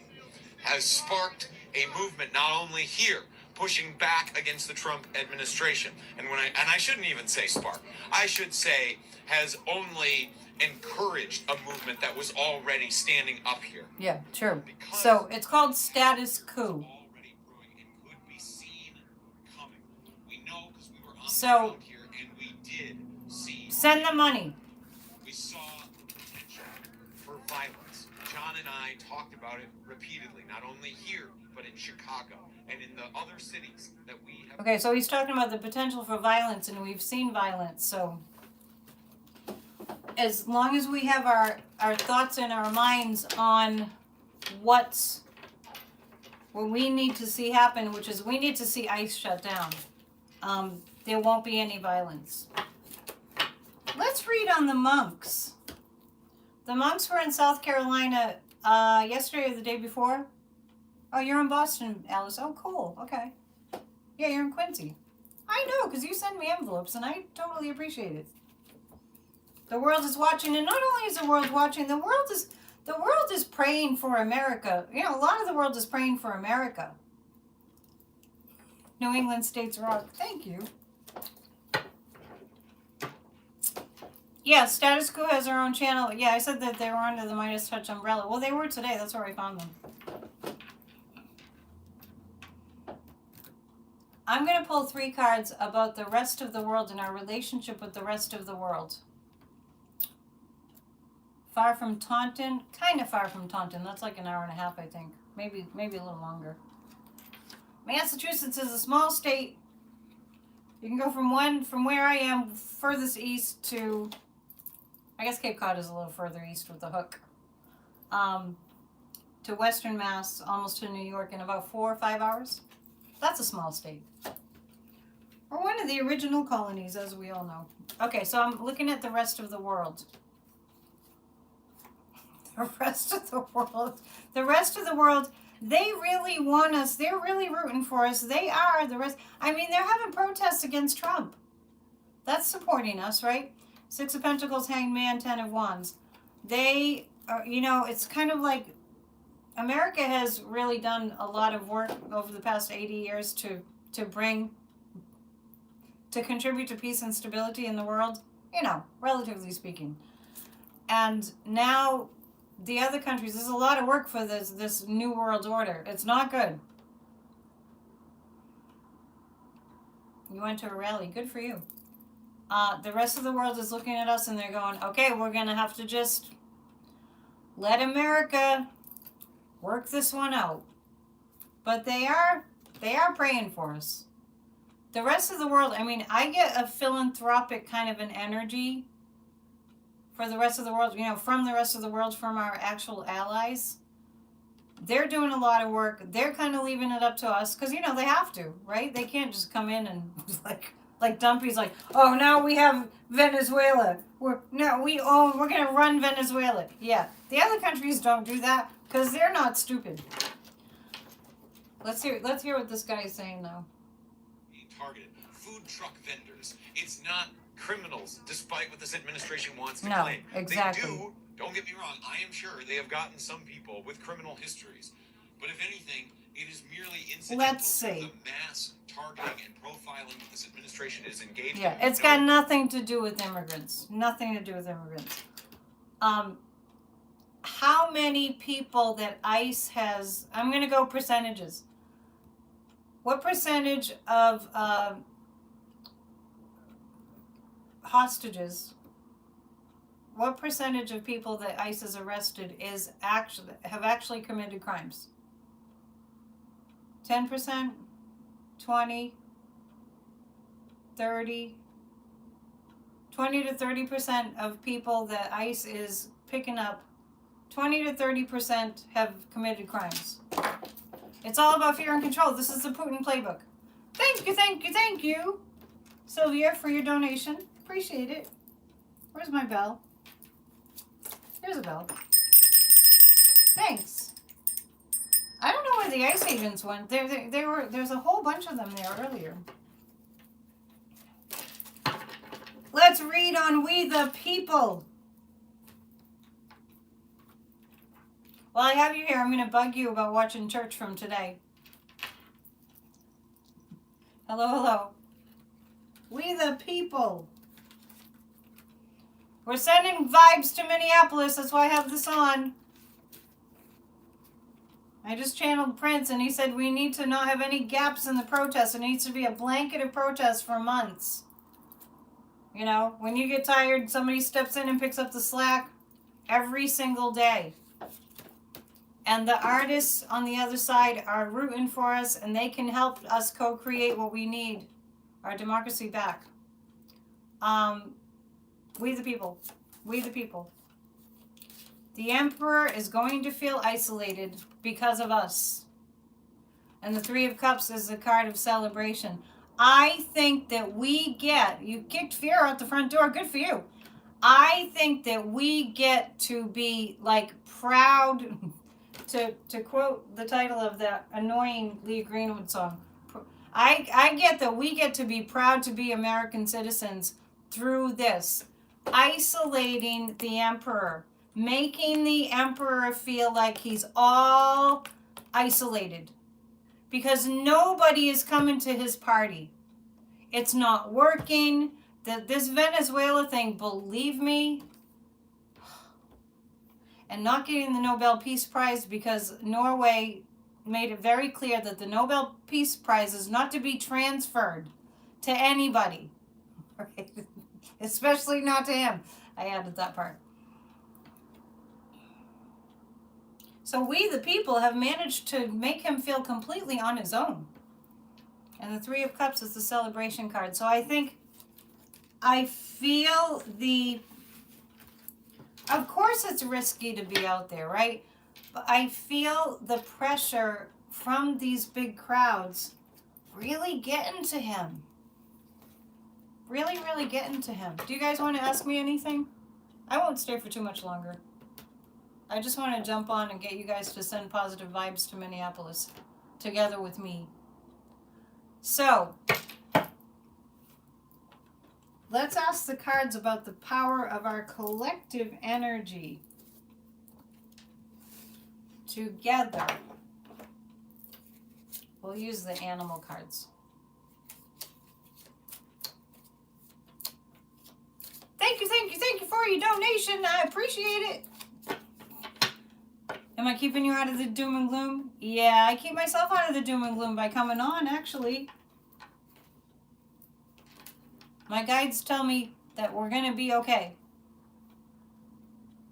a movement not only here pushing back against the Trump administration, and I shouldn't even say spark, I should say has only encouraged a movement that was already standing up here. Yeah, true. So it's called status quo. Already brewing, it could be seen coming. We know because we were on the So ground here and we did see. Send the money. We saw the potential for violence. John and I talked about it repeatedly, not only here, but in Chicago and in the other cities that we have. Okay, so he's talking about the potential for violence, and we've seen violence. So as long as we have our thoughts and our minds on what we need to see happen, which is we need to see ICE shut down, there won't be any violence. Let's read on the monks. The monks were in South Carolina yesterday or the day before. Oh, you're in Boston, Alice. Oh, cool. Okay. Yeah, you're in Quincy. I know, because you send me envelopes, and I totally appreciate it. The world is watching, and not only is the world watching, the world is praying for America. You know, a lot of the world is praying for America. New England States Rock. Thank you. Yeah, Status Quo has their own channel. Yeah, I said that they were under the Midas Touch umbrella. Well, they were today. That's where I found them. I'm going to pull 3 cards about the rest of the world and our relationship with the rest of the world. Far from Taunton. Kind of far from Taunton. That's like an hour and a half, I think. Maybe a little longer. Massachusetts is a small state. You can go from where I am furthest east to... I guess Cape Cod is a little further east with the hook. To Western Mass, almost to New York in about 4 or 5 hours. That's a small state. We're one of the original colonies, as we all know. Okay, so I'm looking at the rest of the world. The rest of the world. The rest of the world, they really want us. They're really rooting for us. They are the rest. I mean, they're having protests against Trump. That's supporting us, right? 6 of Pentacles, Hanged Man, 10 of Wands. They are, you know, it's kind of like America has really done a lot of work over the past 80 years to contribute to peace and stability in the world, you know, relatively speaking. And now the other countries. There's a lot of work for this new world order. It's not good. You went to a rally. Good for you. The rest of the world is looking at us and they're going, okay, we're going to have to just let America work this one out. But they are praying for us. The rest of the world, I mean, I get a philanthropic kind of an energy for the rest of the world, from the rest of the world, from our actual allies. They're doing a lot of work. They're kind of leaving it up to us because, they have to, right? They can't just come in and like Dumpy's like, oh, now we have Venezuela. We're going to run Venezuela. Yeah, the other countries don't do that because they're not stupid. Let's hear what this guy is saying now. Targeted food truck vendors. It's not criminals, despite what this administration wants to No, claim. exactly. They do. Don't get me wrong. I am sure they have gotten some people with criminal histories, but if anything, it is merely incidental Let's see. to the mass targeting and profiling that this administration is engaged in. Yeah, it's got nothing to do with immigrants. Nothing to do with immigrants. How many people that ICE has? I'm going to go percentages. What percentage of hostages? What percentage of people that ICE has arrested have actually committed crimes? 10%, 20, 30, 20 to 30% of people that ICE is picking up, 20 to 30% have committed crimes. It's all about fear and control. This is the Putin playbook. Thank you, Sylvia, for your donation. Appreciate it. Where's my bell? Here's a bell. Thanks. I don't know where the ICE agents went. There's a whole bunch of them there earlier. Let's read on We the People. While I have you here, I'm going to bug you about watching church from today. Hello. We the People. We're sending vibes to Minneapolis. That's why I have this on. I just channeled Prince, and he said we need to not have any gaps in the protest. It needs to be a blanket of protest for months. When you get tired, somebody steps in and picks up the slack every single day. And the artists on the other side are rooting for us, and they can help us co-create what we need, our democracy back. We the people. We the people. The emperor is going to feel isolated because of us. And the Three of Cups is a card of celebration. I think that you kicked fear out the front door. Good for you. I think that we get to be proud, to quote the title of that annoying Lee Greenwood song. I get that we get to be proud to be American citizens through this. Isolating the emperor. Making the emperor feel like he's all isolated. Because nobody is coming to his party. It's not working. This Venezuela thing, believe me, and not getting the Nobel Peace Prize because Norway made it very clear that the Nobel Peace Prize is not to be transferred to anybody. Right? Especially not to him. I added that part. So we, the people, have managed to make him feel completely on his own. And the Three of Cups is the celebration card. So I feel of course it's risky to be out there, right? But I feel the pressure from these big crowds really getting to him. Really getting to him. Do you guys want to ask me anything? I won't stay for too much longer. I just want to jump on and get you guys to send positive vibes to Minneapolis together with me. So, let's ask the cards about the power of our collective energy together. We'll use the animal cards. Thank you for your donation. I appreciate it. Am I keeping you out of the doom and gloom? Yeah, I keep myself out of the doom and gloom by coming on, actually. My guides tell me that we're going to be okay.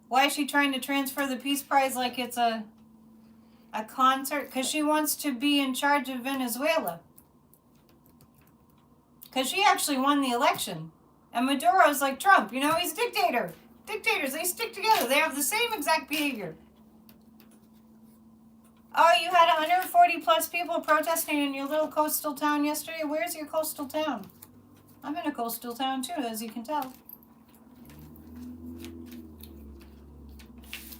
Why is she trying to transfer the Peace Prize like it's a concert? Because she wants to be in charge of Venezuela. Because she actually won the election. And Maduro's like Trump, you know, he's a dictator. Dictators, they stick together. They have the same exact behavior. Oh, you had 140 plus people protesting in your little coastal town yesterday? Where's your coastal town? I'm in a coastal town too, as you can tell.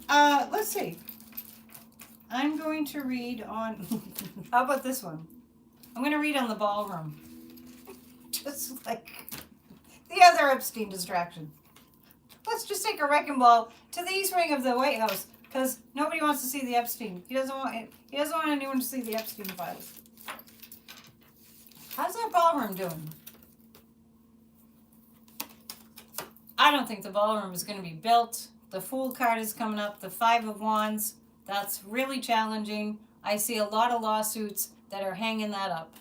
Let's see. I'm going to read on... How about this one? I'm going to read on the ballroom. Just like the other Epstein distraction. Let's just take a wrecking ball to the East Wing of the White House, because nobody wants to see the Epstein. He doesn't want anyone to see the Epstein files. How's that ballroom doing? I don't think the ballroom is going to be built. The Fool card is coming up. The Five of Wands. That's really challenging. I see a lot of lawsuits that are hanging that up.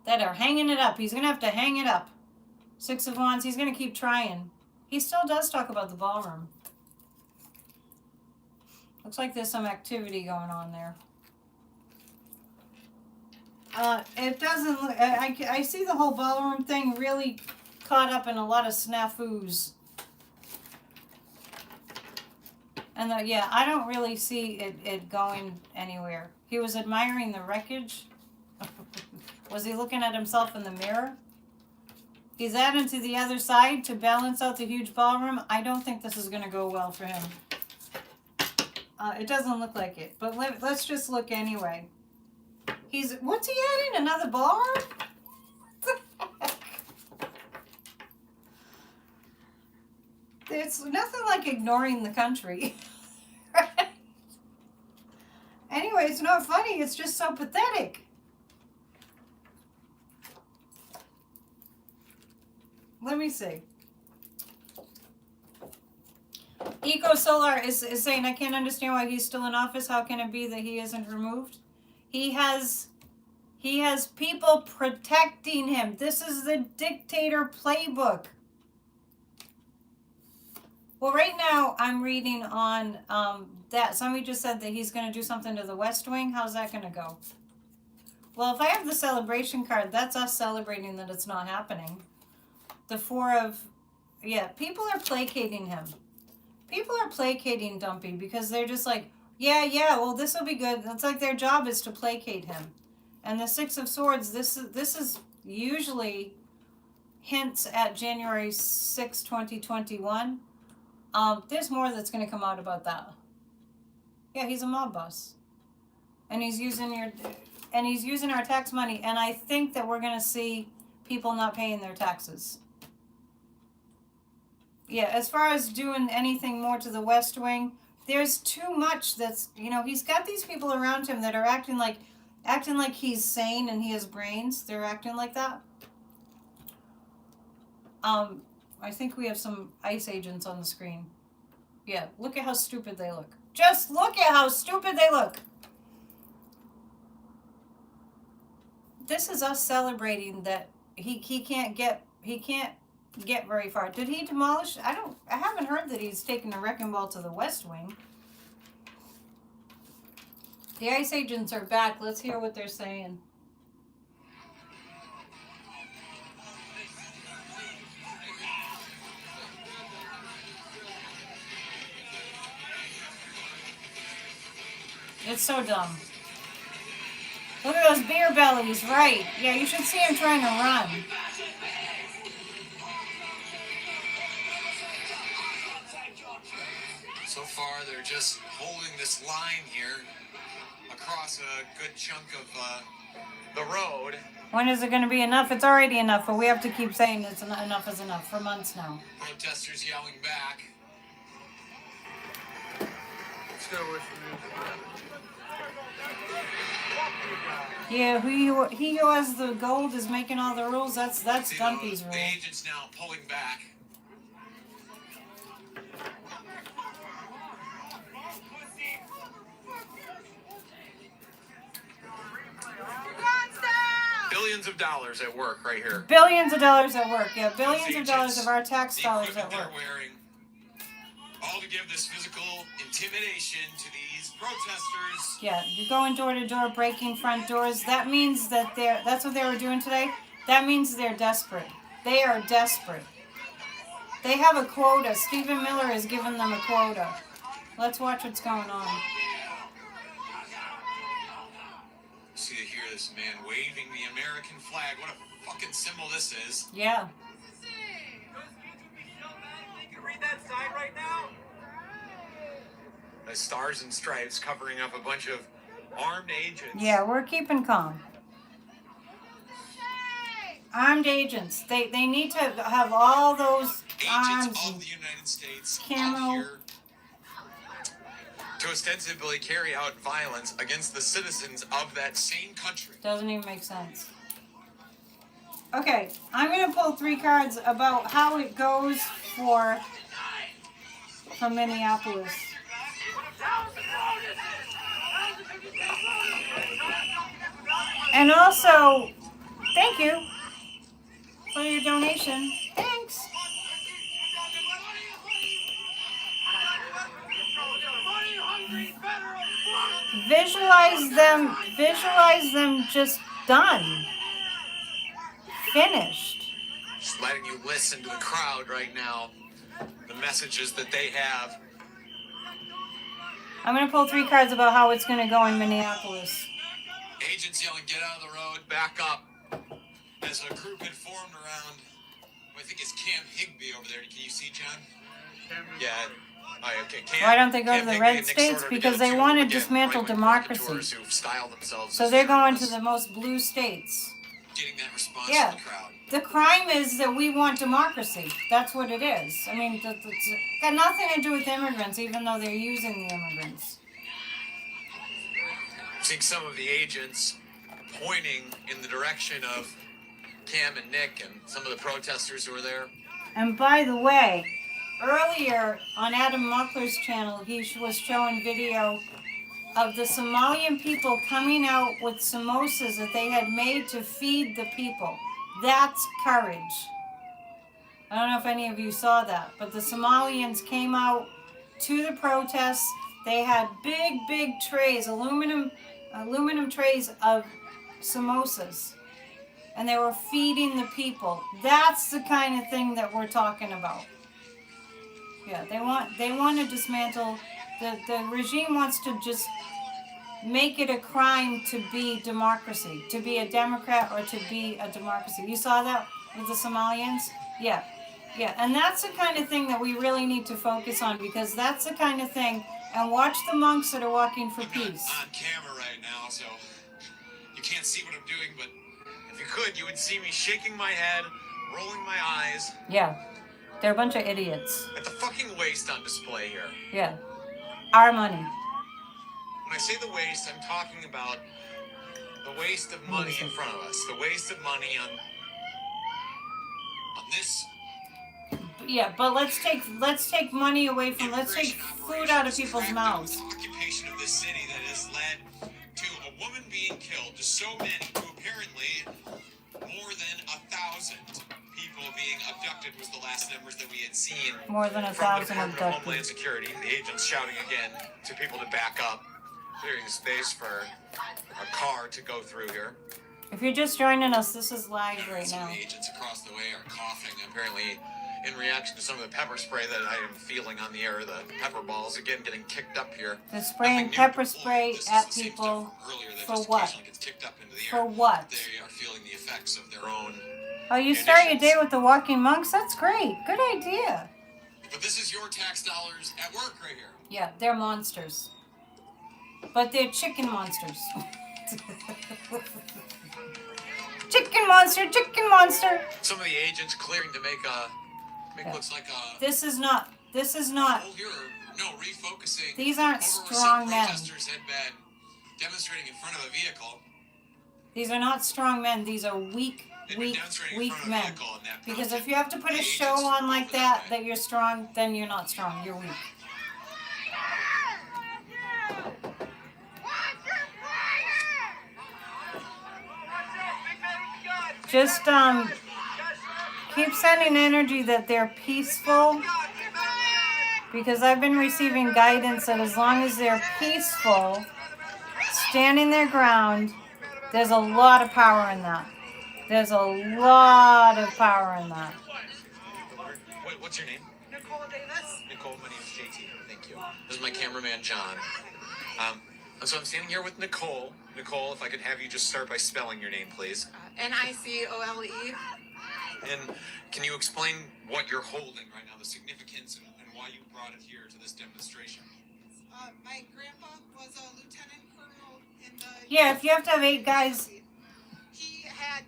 That are hanging it up. He's going to have to hang it up. Six of Wands. He's going to keep trying. He still does talk about the ballroom. Looks like there's some activity going on there. It doesn't look... I see the whole ballroom thing really caught up in a lot of snafus. And yeah, I don't really see it going anywhere. He was admiring the wreckage. Was he looking at himself in the mirror? He's adding to the other side to balance out the huge ballroom. I don't think this is going to go well for him. It doesn't look like it. But let's just look anyway. What's he adding? Another ballroom? It's nothing like ignoring the country. Right? Anyway, it's not funny. It's just so pathetic. Let me see. Eco Solar is saying, I can't understand why he's still in office. How can it be that he isn't removed? He has people protecting him. This is the dictator playbook. Well, right now I'm reading on that. Somebody just said that he's going to do something to the West Wing. How's that going to go? Well, if I have the celebration card, that's us celebrating that it's not happening. The Four of... Yeah, people are placating him. People are placating Dumpy because they're just like, yeah, well, this will be good. It's like their job is to placate him. And the Six of Swords, this is usually hints at January 6, 2021. There's more that's going to come out about that. Yeah, he's a mob boss. And he's using our tax money. And I think that we're going to see people not paying their taxes. Yeah, as far as doing anything more to the West Wing, there's too much that's, he's got these people around him that are acting like he's sane and he has brains. They're acting like that. I think we have some ICE agents on the screen. Yeah, look at how stupid they look. Just look at how stupid they look. This is us celebrating that he can't get very far. Did he demolish? I haven't heard that he's taken a wrecking ball to the West Wing. The ICE agents are back. Let's hear what they're saying. It's so dumb. Look at those beer bellies, right. Yeah, you should see him trying to run. So far, they're just holding this line here across a good chunk of the road. When is it going to be enough? It's already enough, but we have to keep saying it's enough is enough for months now. Protesters yelling back. Yeah, he who has the gold is making all the rules. That's Dumpy's rule. The agents now pulling back. billions of dollars at work right here. Billions of dollars at work. Yeah, billions of dollars of our tax The dollars equipment at work. they're wearing, all to give this physical intimidation to these protesters. Yeah, you're going door to door, breaking front doors. That means that that's what they were doing today. That means they're desperate. They are desperate. They have a quota. Stephen Miller has given them a quota. Let's watch what's going on. See to hear this man waving the American flag. What a fucking symbol this is. Yeah. You can read that sign right now. The stars and stripes covering up a bunch of armed agents. Yeah, we're keeping calm. Armed agents. They need to have all those arms. Agents of the United States camo. out here to ostensibly carry out violence against the citizens of that same country. Doesn't even make sense. Okay, I'm gonna pull 3 cards about how it goes for Minneapolis. And also, thank you for your donation. Thanks. Visualize them just done. Finished. Just letting you listen to the crowd right now. The messages that they have. I'm going to pull 3 cards about how it's going to go in Minneapolis. Agents yelling, get out of the road, back up. As a group had formed around, I think it's Cam Higbee over there. Can you see, John? Yeah. Oh, okay. Why don't they go to the red states? Because they want to dismantle democracy. So they're going to the most blue states. Getting that response Yeah. from the crowd. The crime is that we want democracy. That's what it is. I mean, it's got nothing to do with immigrants, even though they're using the immigrants. Seeing some of the agents pointing in the direction of Cam and Nick and some of the protesters who were there. And by the way, earlier on Adam Muckler's channel, he was showing video of the Somalian people coming out with samosas that they had made to feed the people. That's courage. I don't know if any of you saw that, but the Somalians came out to the protests. They had big trays, aluminum trays of samosas, and they were feeding the people. That's the kind of thing that we're talking about. Yeah, they want to dismantle. The regime wants to just make it a crime to be democracy, to be a Democrat or to be a democracy. You saw that with the Somalians? Yeah. And that's the kind of thing that we really need to focus on, because that's the kind of thing. And watch the monks that are walking for peace. I'm on camera right now, so you can't see what I'm doing, but if you could, you would see me shaking my head, rolling my eyes. Yeah. They're a bunch of idiots. At the fucking waste on display here. Yeah. Our money. When I say the waste, I'm talking about the waste of money in front of us. The waste of money on this. Yeah, but let's take money away from, let's take food out of people's mouths. The occupation of this city that has led to a woman being killed, to so many, to apparently more than 1,000 people being abducted was the last numbers that we had seen. More than From the 1,000 Department of abducted. Homeland Security, the agents shouting again to people to back up, clearing space for a car to go through here. If you're just joining us, this is live right Some now. of the agents across the way are coughing, apparently in reaction to some of the pepper spray that I am feeling on the air. The pepper balls, again, getting kicked up here. They're spraying pepper spray at people for what? For what? They are feeling the effects of their own. Oh, you start your day with the walking monks? That's great. Good idea. But this is your tax dollars at work right here. Yeah, they're monsters. But they're chicken monsters. Chicken monster. Some of the agents clearing to make looks like a. This is not. Oh, here, no, refocusing. These aren't over where strong some men. protesters had been demonstrating in front of a vehicle. These are not strong men. These are weak men. Because if you have to put a show on like that you're strong, then you're not strong. You're weak. Just keep sending energy that they're peaceful, because I've been receiving guidance that as long as they're peaceful, standing their ground, there's a lot of power in that. There's a lot of power in that. What's your name? Nicole Davis. Nicole, my name's JT. Thank you. This is my cameraman, John. So I'm standing here with Nicole. Nicole, if I could have you just start by spelling your name, please. Nicole. And can you explain what you're holding right now, the significance and why you brought it here to this demonstration? My grandpa was a lieutenant colonel in the... Yeah, if you have to have 8 guys He had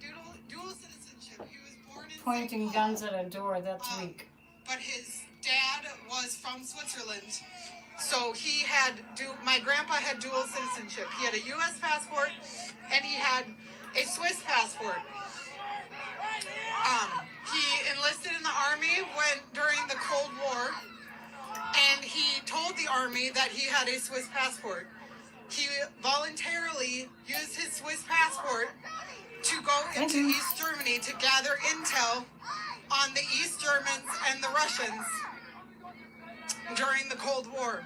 dual citizenship. He was born in pointing St. Paul, guns at a door, that's weak. but his dad was from Switzerland. So he had... My grandpa had dual citizenship. He had a U.S. passport, and he had a Swiss passport. He enlisted in the army during the Cold War, and he told the army that he had a Swiss passport. He voluntarily used his Swiss passport to go into East Germany to gather intel on the East Germans and the Russians during the Cold War.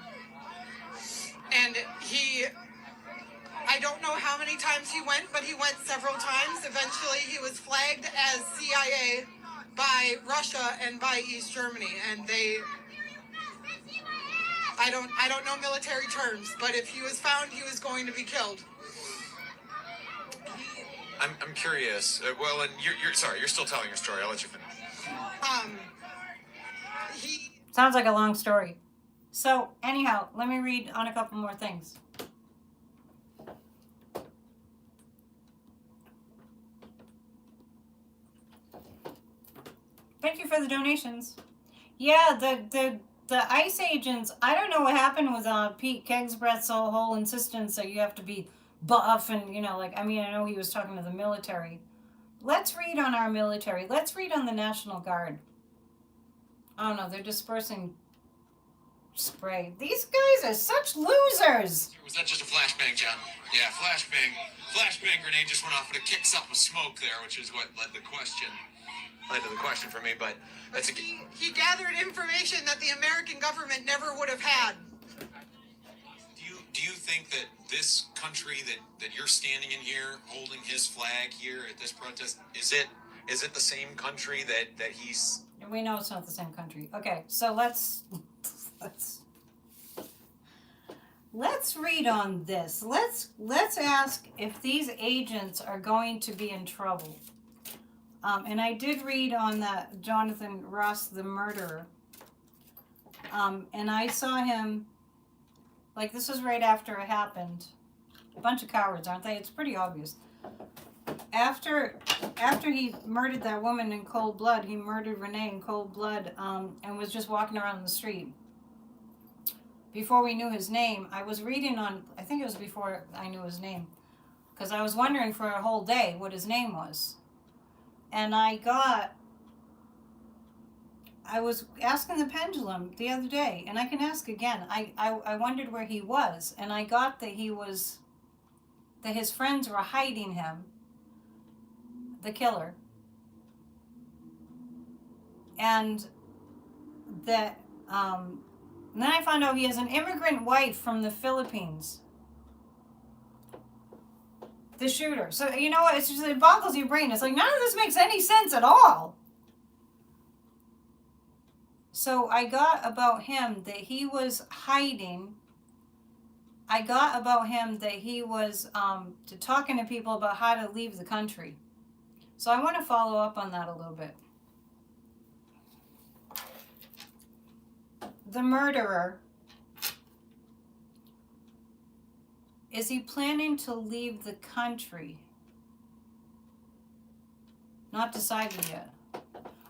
And I don't know how many times he went, but he went several times. Eventually, he was flagged as CIA by Russia and by East Germany, and I don't know military terms, but if he was found, he was going to be killed. I'm curious. Well, and you're sorry, you're still telling your story. I'll let you finish. Sounds like a long story. So, anyhow, let me read on a couple more things. Thank you for the donations. Yeah, the ICE agents, I don't know what happened with Pete Kegsbrett's whole insistence that you have to be buff and, I know he was talking to the military. Let's read on our military. Let's read on the National Guard. I don't know, they're dispersing spray. These guys are such losers. Was that just a flashbang, John? Yeah, flashbang. Flashbang grenade just went off, but it kicks up a smoke there, which is what led to the question for me, but that's He gathered information that the American government never would have had. Do you think that this country that you're standing in here, holding his flag here at this protest, is it the same country that he's... We know it's not the same country. Okay, so let's read on this. Let's ask if these agents are going to be in trouble. And I did read on that Jonathan Ross, the murderer. And I saw him, this was right after it happened. A bunch of cowards, aren't they? It's pretty obvious. After he murdered that woman in cold blood, he murdered Renee in cold blood, and was just walking around the street. Before we knew his name, I was reading on, I think it was before I knew his name, because I was wondering for a whole day what his name was. And I was asking the pendulum the other day, and I can ask again. I wondered where he was, and I got that that his friends were hiding him, the killer. And that, and then I found out he has an immigrant wife from the Philippines. The shooter. So, you know what? It's just, it boggles your brain. It's like, none of this makes any sense at all. So I got about him that he was hiding. I got about him that he was talking to people about how to leave the country. So I want to follow up on that a little bit. The murderer, is he planning to leave the country? Not decided yet.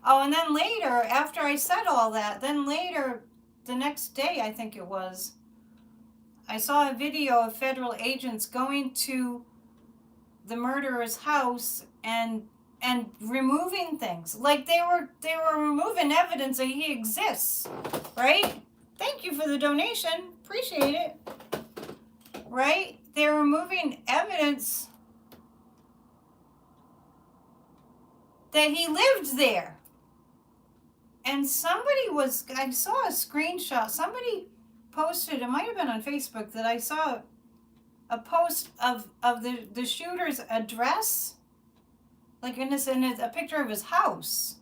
Oh, and then later, after I said all that, then later, the next day, I think it was, I saw a video of federal agents going to the murderer's house and removing things. Like they were removing evidence that he exists, right? Thank you for the donation. Appreciate it. Right? They're removing evidence that he lived there. And I saw a screenshot, somebody posted, it might have been on Facebook, that I saw a post of the shooter's address, like a picture of his house.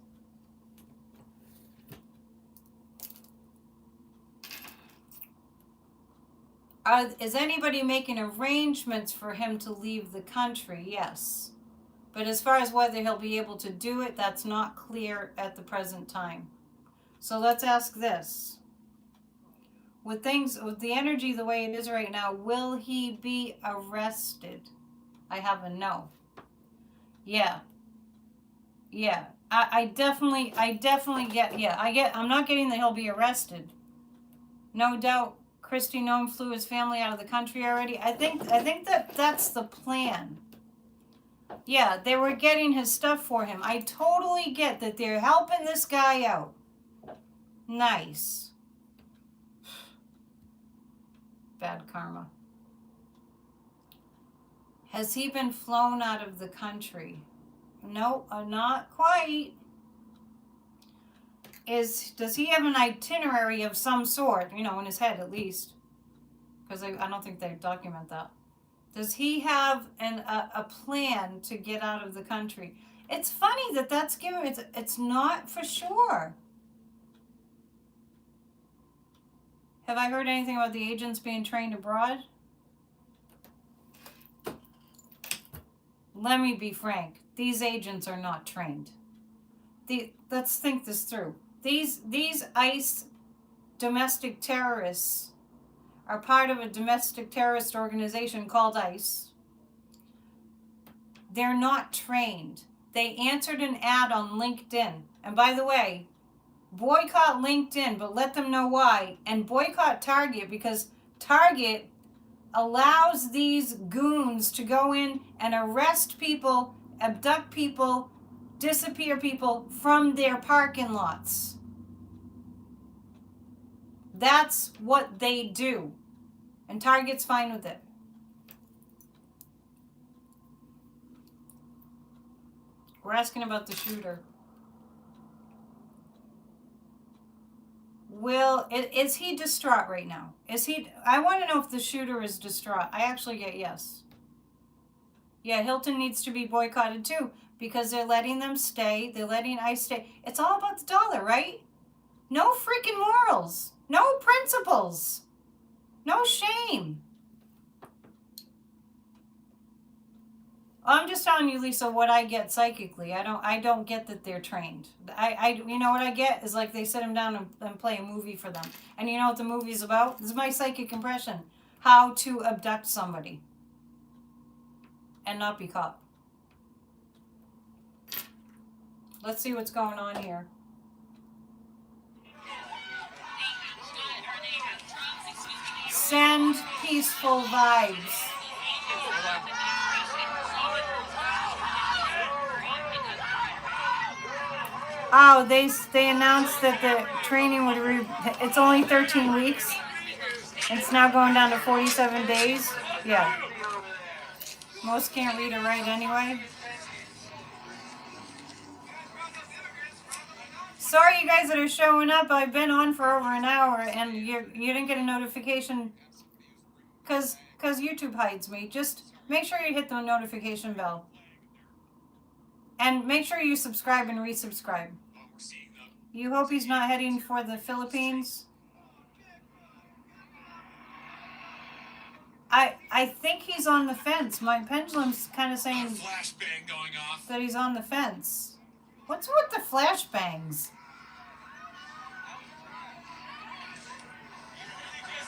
Is anybody making arrangements for him to leave the country? Yes. But as far as whether he'll be able to do it, that's not clear at the present time. So let's ask this. With the energy the way it is right now, will he be arrested? I have a no. Yeah. Yeah. I definitely get, I'm not getting that he'll be arrested. No doubt Kristi Noem flew his family out of the country already. I think that's the plan. Yeah, they were getting his stuff for him. I totally get that they're helping this guy out. Nice. Bad karma. Has he been flown out of the country? No, not quite. Does he have an itinerary of some sort, in his head at least? Because I don't think they document that. Does he have a plan to get out of the country? It's funny that's given. It's not for sure. Have I heard anything about the agents being trained abroad? Let me be frank. These agents are not trained. Let's think this through. These ICE domestic terrorists are part of a domestic terrorist organization called ICE. They're not trained. They answered an ad on LinkedIn. And by the way, boycott LinkedIn, but let them know why. And boycott Target, because Target allows these goons to go in and arrest people, abduct people, disappear people from their parking lots. That's what they do. And Target's fine with it. We're asking about the shooter. Is he distraught right now? I want to know if the shooter is distraught. I actually get yes. Yeah, Hilton needs to be boycotted too, because they're letting them stay. They're letting ICE stay. It's all about the dollar, right? No freaking morals. No principles. No shame. I'm just telling you, Lisa, what I get psychically. I don't get that they're trained. You know what I get is like they sit them down and play a movie for them. And you know what the movie's about? This is my psychic impression. How to abduct somebody and not be caught. Let's see what's going on here. Send peaceful vibes. Oh, they announced that the training would it's only 13 weeks. It's now going down to 47 days. Yeah. Most can't read or write anyway. Sorry, you guys that are showing up. I've been on for over an hour, and you didn't get a notification because YouTube hides me. Just make sure you hit the notification bell. And make sure you subscribe and resubscribe. You hope he's not heading for the Philippines? I think he's on the fence. My pendulum's kind of saying Flashbang going off. that he's on the fence. What's with the flashbangs? Just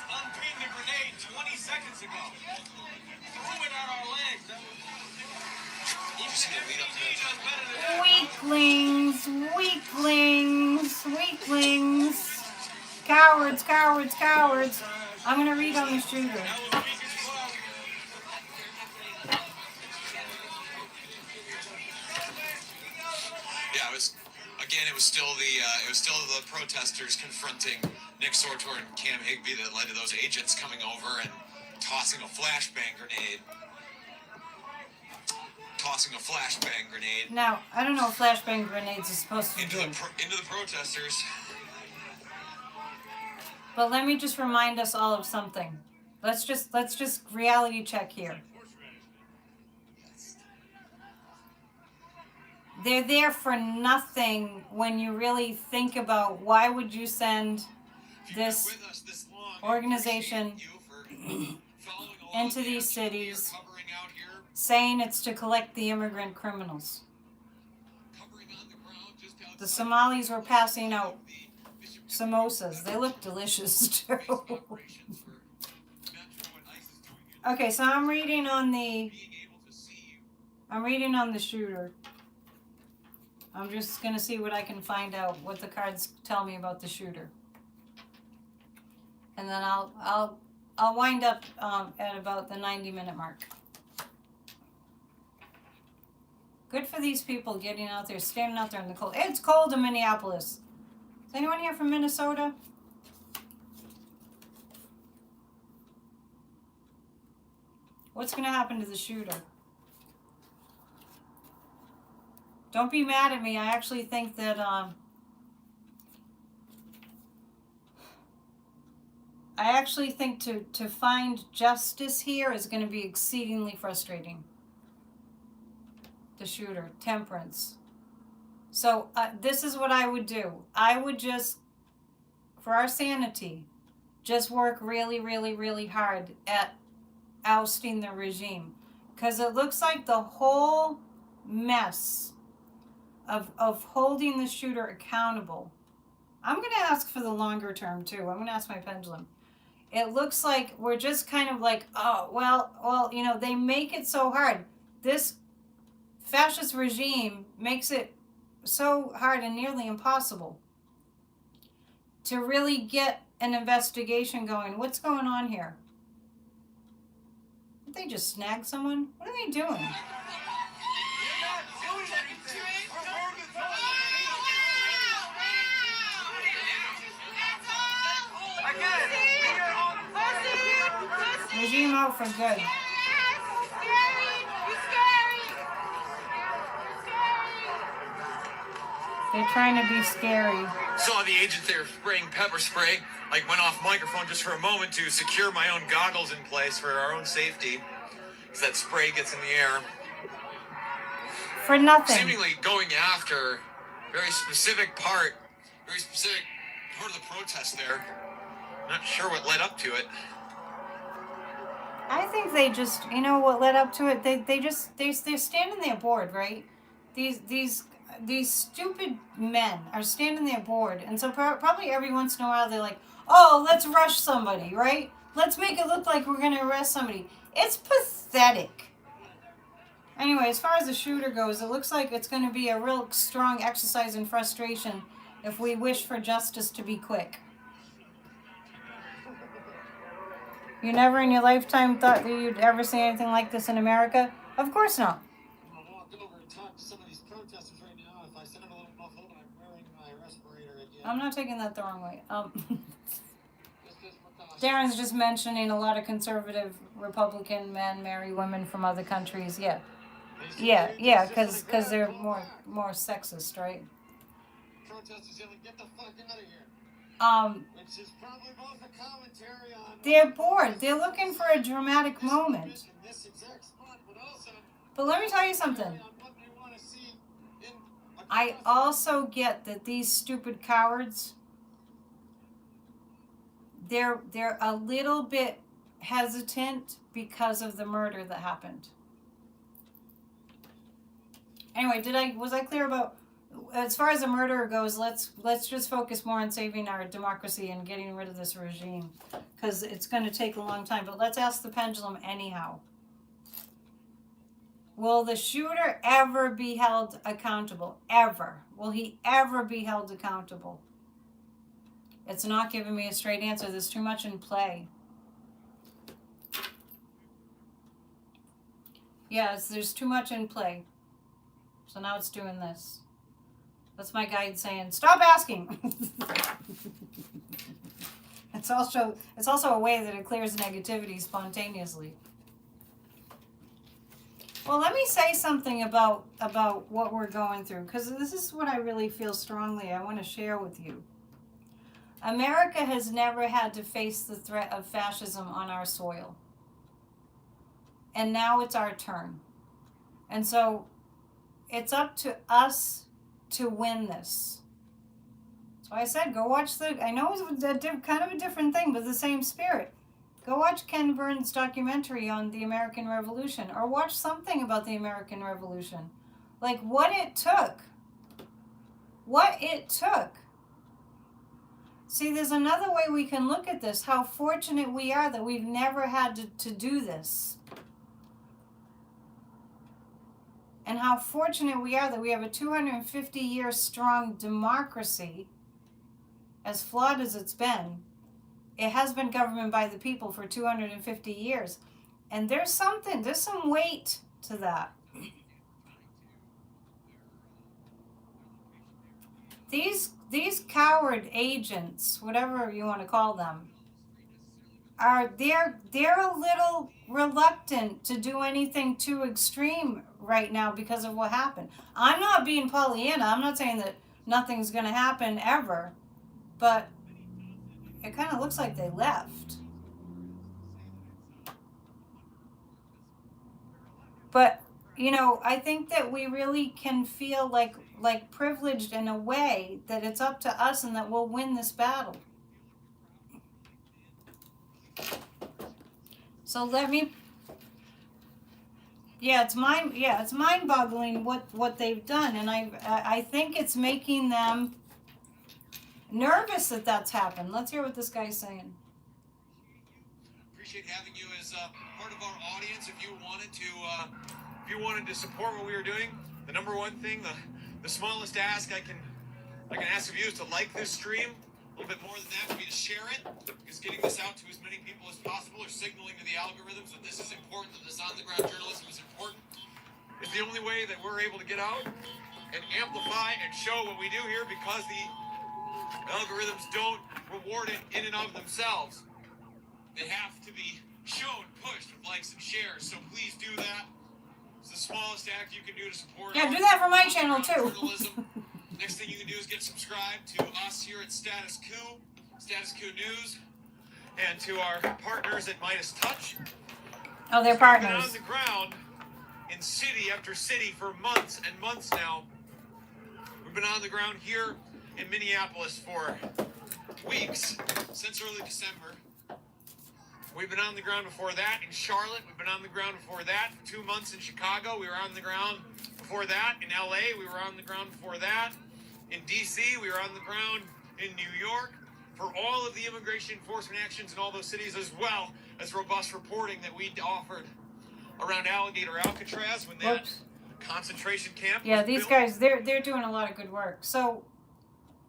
unpinned the grenade 20 seconds ago. Threw it at our legs. Weaklings. Cowards. I'm going to read on the shooter. Yeah, it was still the protesters confronting Nick Sortor and Cam Higbee that led to those agents coming over and tossing a flashbang grenade. tossing a flashbang grenade Now, I don't know what flashbang grenades are supposed to into do. into the protesters. But let me just remind us all of something. Let's just reality check here. They're there for nothing when you really think about why would you send this organization into these cities saying it's to collect the immigrant criminals. The Somalis were passing out samosas. They look delicious too. Okay, so I'm reading on the shooter. I'm just gonna see what I can find out, what the cards tell me about the shooter, and then I'll wind up at about the 90-minute mark. Good for these people getting out there, standing out there in the cold. It's cold in Minneapolis. Is anyone here from Minnesota? What's gonna happen to the shooter? Don't be mad at me. I actually think that I actually think to find justice here is going to be exceedingly frustrating. The shooter, temperance. So this is what I would do. I would just, for our sanity, just work really, really, really hard at ousting the regime, because it looks like the whole mess of holding the shooter accountable. I'm going to ask for the longer term too. I'm going to ask my pendulum. It looks like we're just kind of like, oh, well, you know, they make it so hard. This fascist regime makes it so hard and nearly impossible to really get an investigation going. What's going on here? Did they just snag someone? What are they doing? Regime out for good. They're trying to be scary. Saw the agents there spraying pepper spray. Like went off microphone just for a moment to secure my own goggles in place for our own safety, because that spray gets in the air. For nothing. Seemingly going after very specific part of the protest there. Not sure what led up to it. I think they just, you know what led up to it? They're standing there bored, right? These stupid men are standing there bored, and so probably every once in a while they're like, oh, let's rush somebody, right? Let's make it look like we're going to arrest somebody. It's pathetic. Anyway, as far as the shooter goes, it looks like it's going to be a real strong exercise in frustration if we wish for justice to be quick. You never in your lifetime thought that you'd ever see anything like this in America? Of course not. I'm going to walk over and talk to some of these protesters right now. If I sound a little muffled, I'm wearing my respirator again. I'm not taking that the wrong way. Just precaution. Darren's just mentioning a lot of conservative Republican men marry women from other countries. Yeah, because they're more sexist, right? Protesters yelling, get the fuck out of here. Which is probably both a commentary on... They're bored. They're looking for a dramatic moment. In this exact spot, but also... But let me tell you something. I also get that these stupid cowards, they're a little bit hesitant because of the murder that happened. Anyway, was I clear about, as far as the murderer goes, let's just focus more on saving our democracy and getting rid of this regime, because it's going to take a long time. But let's ask the pendulum anyhow. Will the shooter ever be held accountable? Ever. Will he ever be held accountable? It's not giving me a straight answer. There's too much in play. Yes, there's too much in play. So now it's doing this. That's my guide saying, stop asking. It's also a way that it clears negativity spontaneously. Well, let me say something about what we're going through, because this is what I really feel strongly I want to share with you. America has never had to face the threat of fascism on our soil. And now it's our turn. And so it's up to us to win this. That's why I said go watch I know it was kind of a different thing, but the same spirit. Go watch Ken Burns' documentary on the American Revolution, or watch something about the American Revolution. Like what it took. What it took. See, there's another way we can look at this. How fortunate we are that we've never had to do this. And how fortunate we are that we have a 250-year strong democracy, as flawed as it's been. It has been governed by the people for 250 years. And there's some weight to that. These coward agents, whatever you want to call them, they're a little reluctant to do anything too extreme right now because of what happened. I'm not being Pollyanna. I'm not saying that nothing's going to happen ever, but it kind of looks like they left. But, you know, I think that we really can feel like privileged in a way that it's up to us and that we'll win this battle. So it's mind-boggling what they've done, and I think it's making them nervous that that's happened. Let's hear what this guy's saying. Appreciate having you as part of our audience. If you wanted to support what we were doing, the number one thing, the smallest ask I can ask of you is to like this stream. A little bit more than that would be to share it, because getting this out to as many people as possible, or signaling to the algorithms that this is important, that this on-the-ground journalism is important, is the only way that we're able to get out and amplify and show what we do here, because the algorithms don't reward it in and of themselves. They have to be shown, pushed with likes and shares, so please do that. It's the smallest act you can do to support. Yeah, do that for my channel too. Next thing you can do is get subscribed to us here at Status Coup News, and to our partners at Midas Touch. Oh, they're We've partners. been on the ground in city after city for months and months now. We've been on the ground here in Minneapolis for weeks, since early December. We've been on the ground before that in Charlotte. We've been on the ground before that for 2 months in Chicago. We were on the ground before that in LA. We were on the ground before that in DC. We were on the ground in New York for all of the immigration enforcement actions in all those cities, as well as robust reporting that we offered around Alligator Alcatraz when that concentration camp was these built. guys, they're doing a lot of good work. So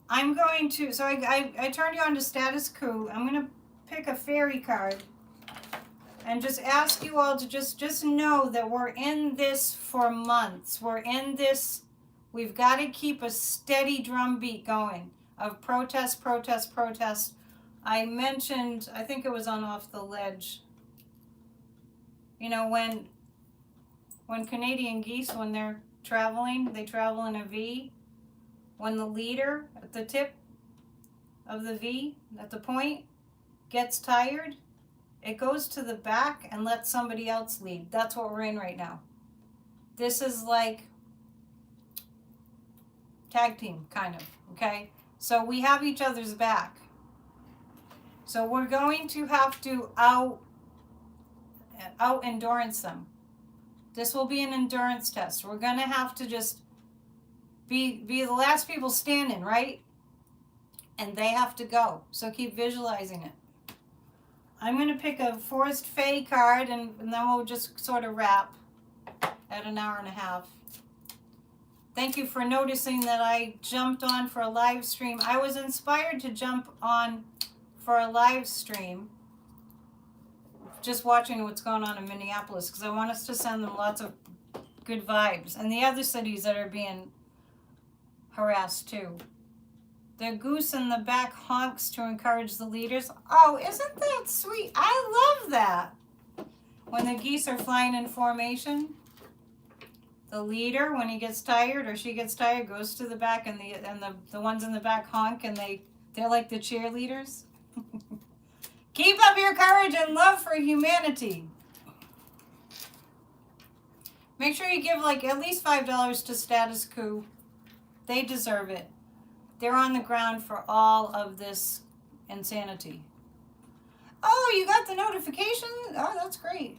I'm going to, I turned you on to Status Coup. I'm going to pick a fairy card and just ask you all to just know that we're in this for months. We're in this. We've got to keep a steady drumbeat going of protest. I mentioned, I think it was on Off the Ledge, you know, when Canadian geese, when they're traveling, they travel in a V. When the leader at the tip of the V, at the point, gets tired, it goes to the back and lets somebody else lead. That's what we're in right now. This is like tag team, kind of, okay? So we have each other's back. So we're going to have to out endurance them. This will be an endurance test. We're going to have to just be the last people standing, right? And they have to go. So keep visualizing it. I'm going to pick a Forest Fae card, and then we'll just sort of wrap at an hour and a half. Thank you for noticing that I jumped on for a live stream. I was inspired to jump on for a live stream, just watching what's going on in Minneapolis, because I want us to send them lots of good vibes. And the other cities that are being harassed too. The goose in the back honks to encourage the leaders. Oh, isn't that sweet? I love that. When the geese are flying in formation. The leader, when he gets tired or she gets tired, goes to the back, and the ones in the back honk, and they're like the cheerleaders. Keep up your courage and love for humanity. Make sure you give like at least $5 to Status Quo. They deserve it. They're on the ground for all of this insanity. Oh, you got the notification? Oh, that's great.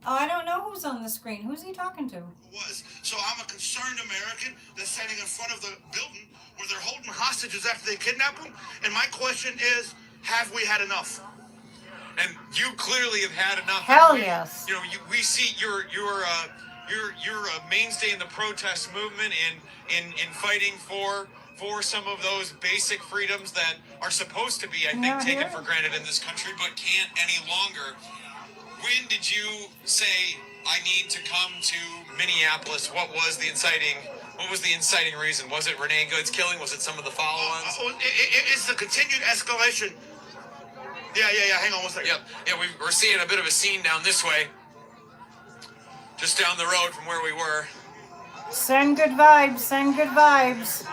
Oh, I don't know who's on the screen. Who's he talking to? So I'm a concerned American that's standing in front of the building where they're holding hostages after they kidnap them. And my question is, have we had enough? And you clearly have had enough. Hell yes. You know, we see you're a mainstay in the protest movement in fighting for some of those basic freedoms that are supposed to be, I think, taken for granted in this country, but can't any longer. When did you say, I need to come to Minneapolis? What was the inciting reason? Was it Renee Good's killing? Was it some of the follow-ons? It's the continued escalation. Yeah. Hang on one second. Yeah, we're seeing a bit of a scene down this way. Just down the road from where we were. Send good vibes. Send good vibes.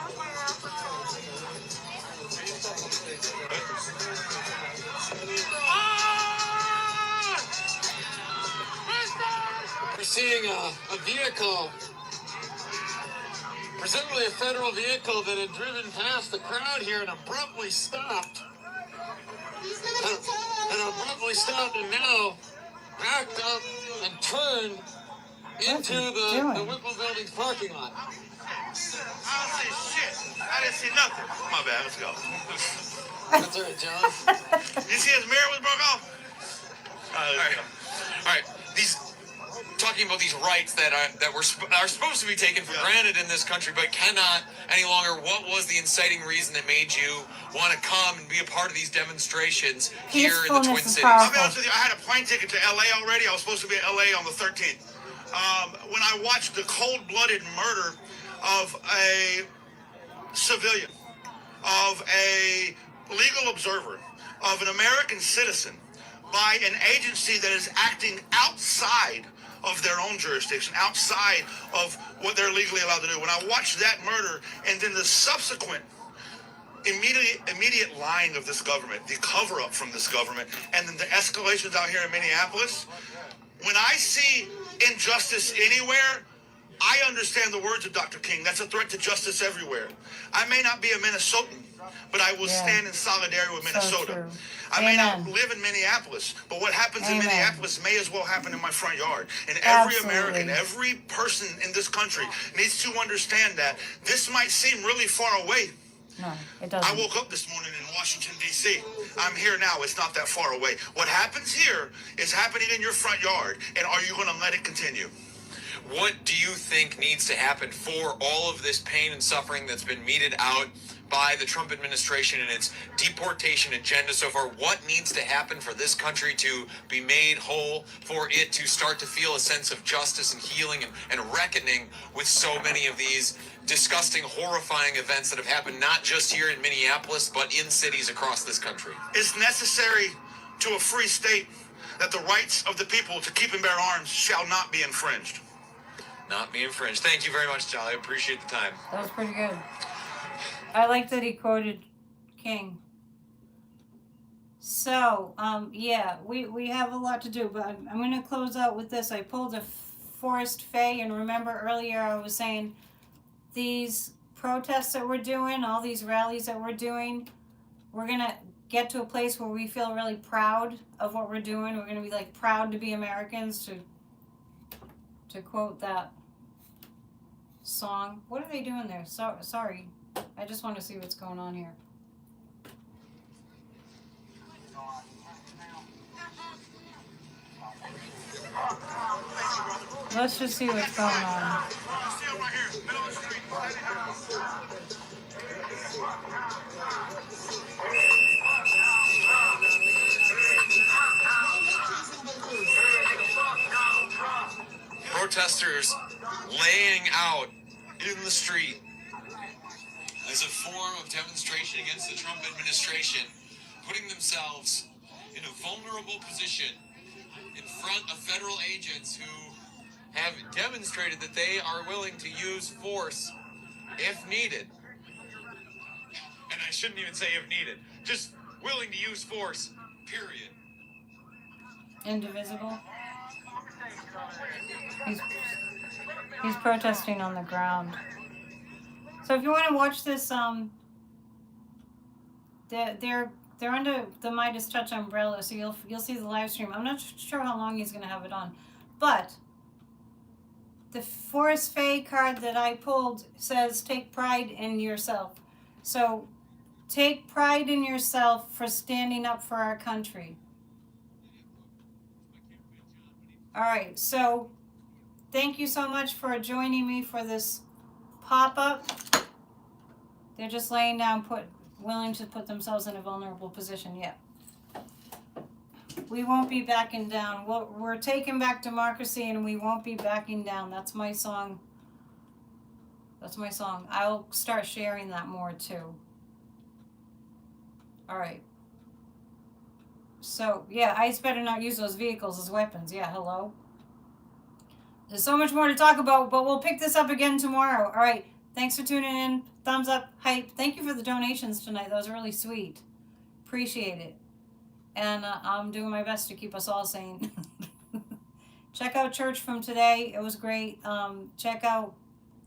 We're seeing a vehicle, presumably a federal vehicle that had driven past the crowd here and abruptly stopped. And abruptly stopped and now backed up and turned into the Whipple Building's parking lot. I don't see shit. I didn't see nothing. My bad. Let's go. That's all right, John. You see his mirror was broke off? All right. These talking about these rights that are supposed to be taken for granted in this country, but cannot any longer. What was the inciting reason that made you want to come and be a part of these demonstrations here in the Twin Cities? I'll be honest with you. I had a plane ticket to LA already. I was supposed to be in LA on the 13th. When I watched the cold-blooded murder of a civilian, of a legal observer, of an American citizen, by an agency that is acting outside of their own jurisdiction, outside of what they're legally allowed to do. When I watched that murder and then the subsequent immediate lying of this government, the cover-up from this government, and then the escalations out here in Minneapolis, when I see injustice anywhere, I understand the words of Dr. King. That's a threat to justice everywhere. I may not be a Minnesotan, but I will stand in solidarity with Minnesota. I may not live in Minneapolis, but what happens in Minneapolis may as well happen in my front yard. And every American, every person in this country needs to understand that this might seem really far away. No, it doesn't. I woke up this morning in Washington, D.C. I'm here now. It's not that far away. What happens here is happening in your front yard. And are you going to let it continue? What do you think needs to happen for all of this pain and suffering that's been meted out by the Trump administration and its deportation agenda so far? What needs to happen for this country to be made whole, for it to start to feel a sense of justice and healing and reckoning with so many of these disgusting, horrifying events that have happened not just here in Minneapolis, but in cities across this country? It's necessary to a free state that the rights of the people to keep and bear arms shall not be infringed. Not be infringed. Thank you very much, Charlie. I appreciate the time. That was pretty good. I like that he quoted King. So, yeah, we have a lot to do, but I'm going to close out with this. I pulled a Forrest Fay, and remember earlier I was saying these protests that we're doing, all these rallies that we're doing, we're going to get to a place where we feel really proud of what we're doing. We're going to be like proud to be Americans, to quote that song. What are they doing there? Sorry. I just want to see what's going on here. Let's just see what's going on. Protesters laying out in the street as a form of demonstration against the Trump administration, putting themselves in a vulnerable position in front of federal agents who have demonstrated that they are willing to use force if needed. And I shouldn't even say if needed, just willing to use force, period. Indivisible. He's protesting on the ground. So if you want to watch this, they're under the Midas Touch umbrella, so you'll see the live stream. I'm not sure how long he's going to have it on, but the Forest Fae card that I pulled says take pride in yourself. So take pride in yourself for standing up for our country. All right, so thank you so much for joining me for this pop-up. They're just laying down, willing to put themselves in a vulnerable position. Yeah. We won't be backing down. We're taking back democracy, and we won't be backing down. That's my song. That's my song. I'll start sharing that more too. All right. So, yeah, ICE better not use those vehicles as weapons. Yeah, hello. There's so much more to talk about, but we'll pick this up again tomorrow. All right. Thanks for tuning in. Thumbs up, hype. Thank you for the donations tonight. That was really sweet. Appreciate it. And I'm doing my best to keep us all sane. Check out Church from today. It was great. Check out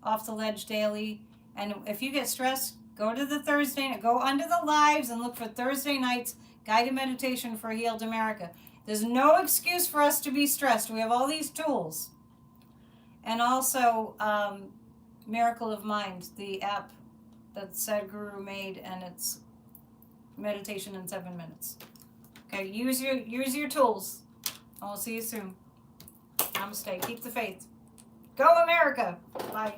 Off the Ledge Daily. And if you get stressed, go under the lives and look for Thursday nights guided meditation for Healed America. There's no excuse for us to be stressed. We have all these tools. And also, Miracle of Mind, the app that Sadhguru made, and it's meditation in 7 minutes. Okay, use your tools. And we'll see you soon. Namaste. Keep the faith. Go America. Bye.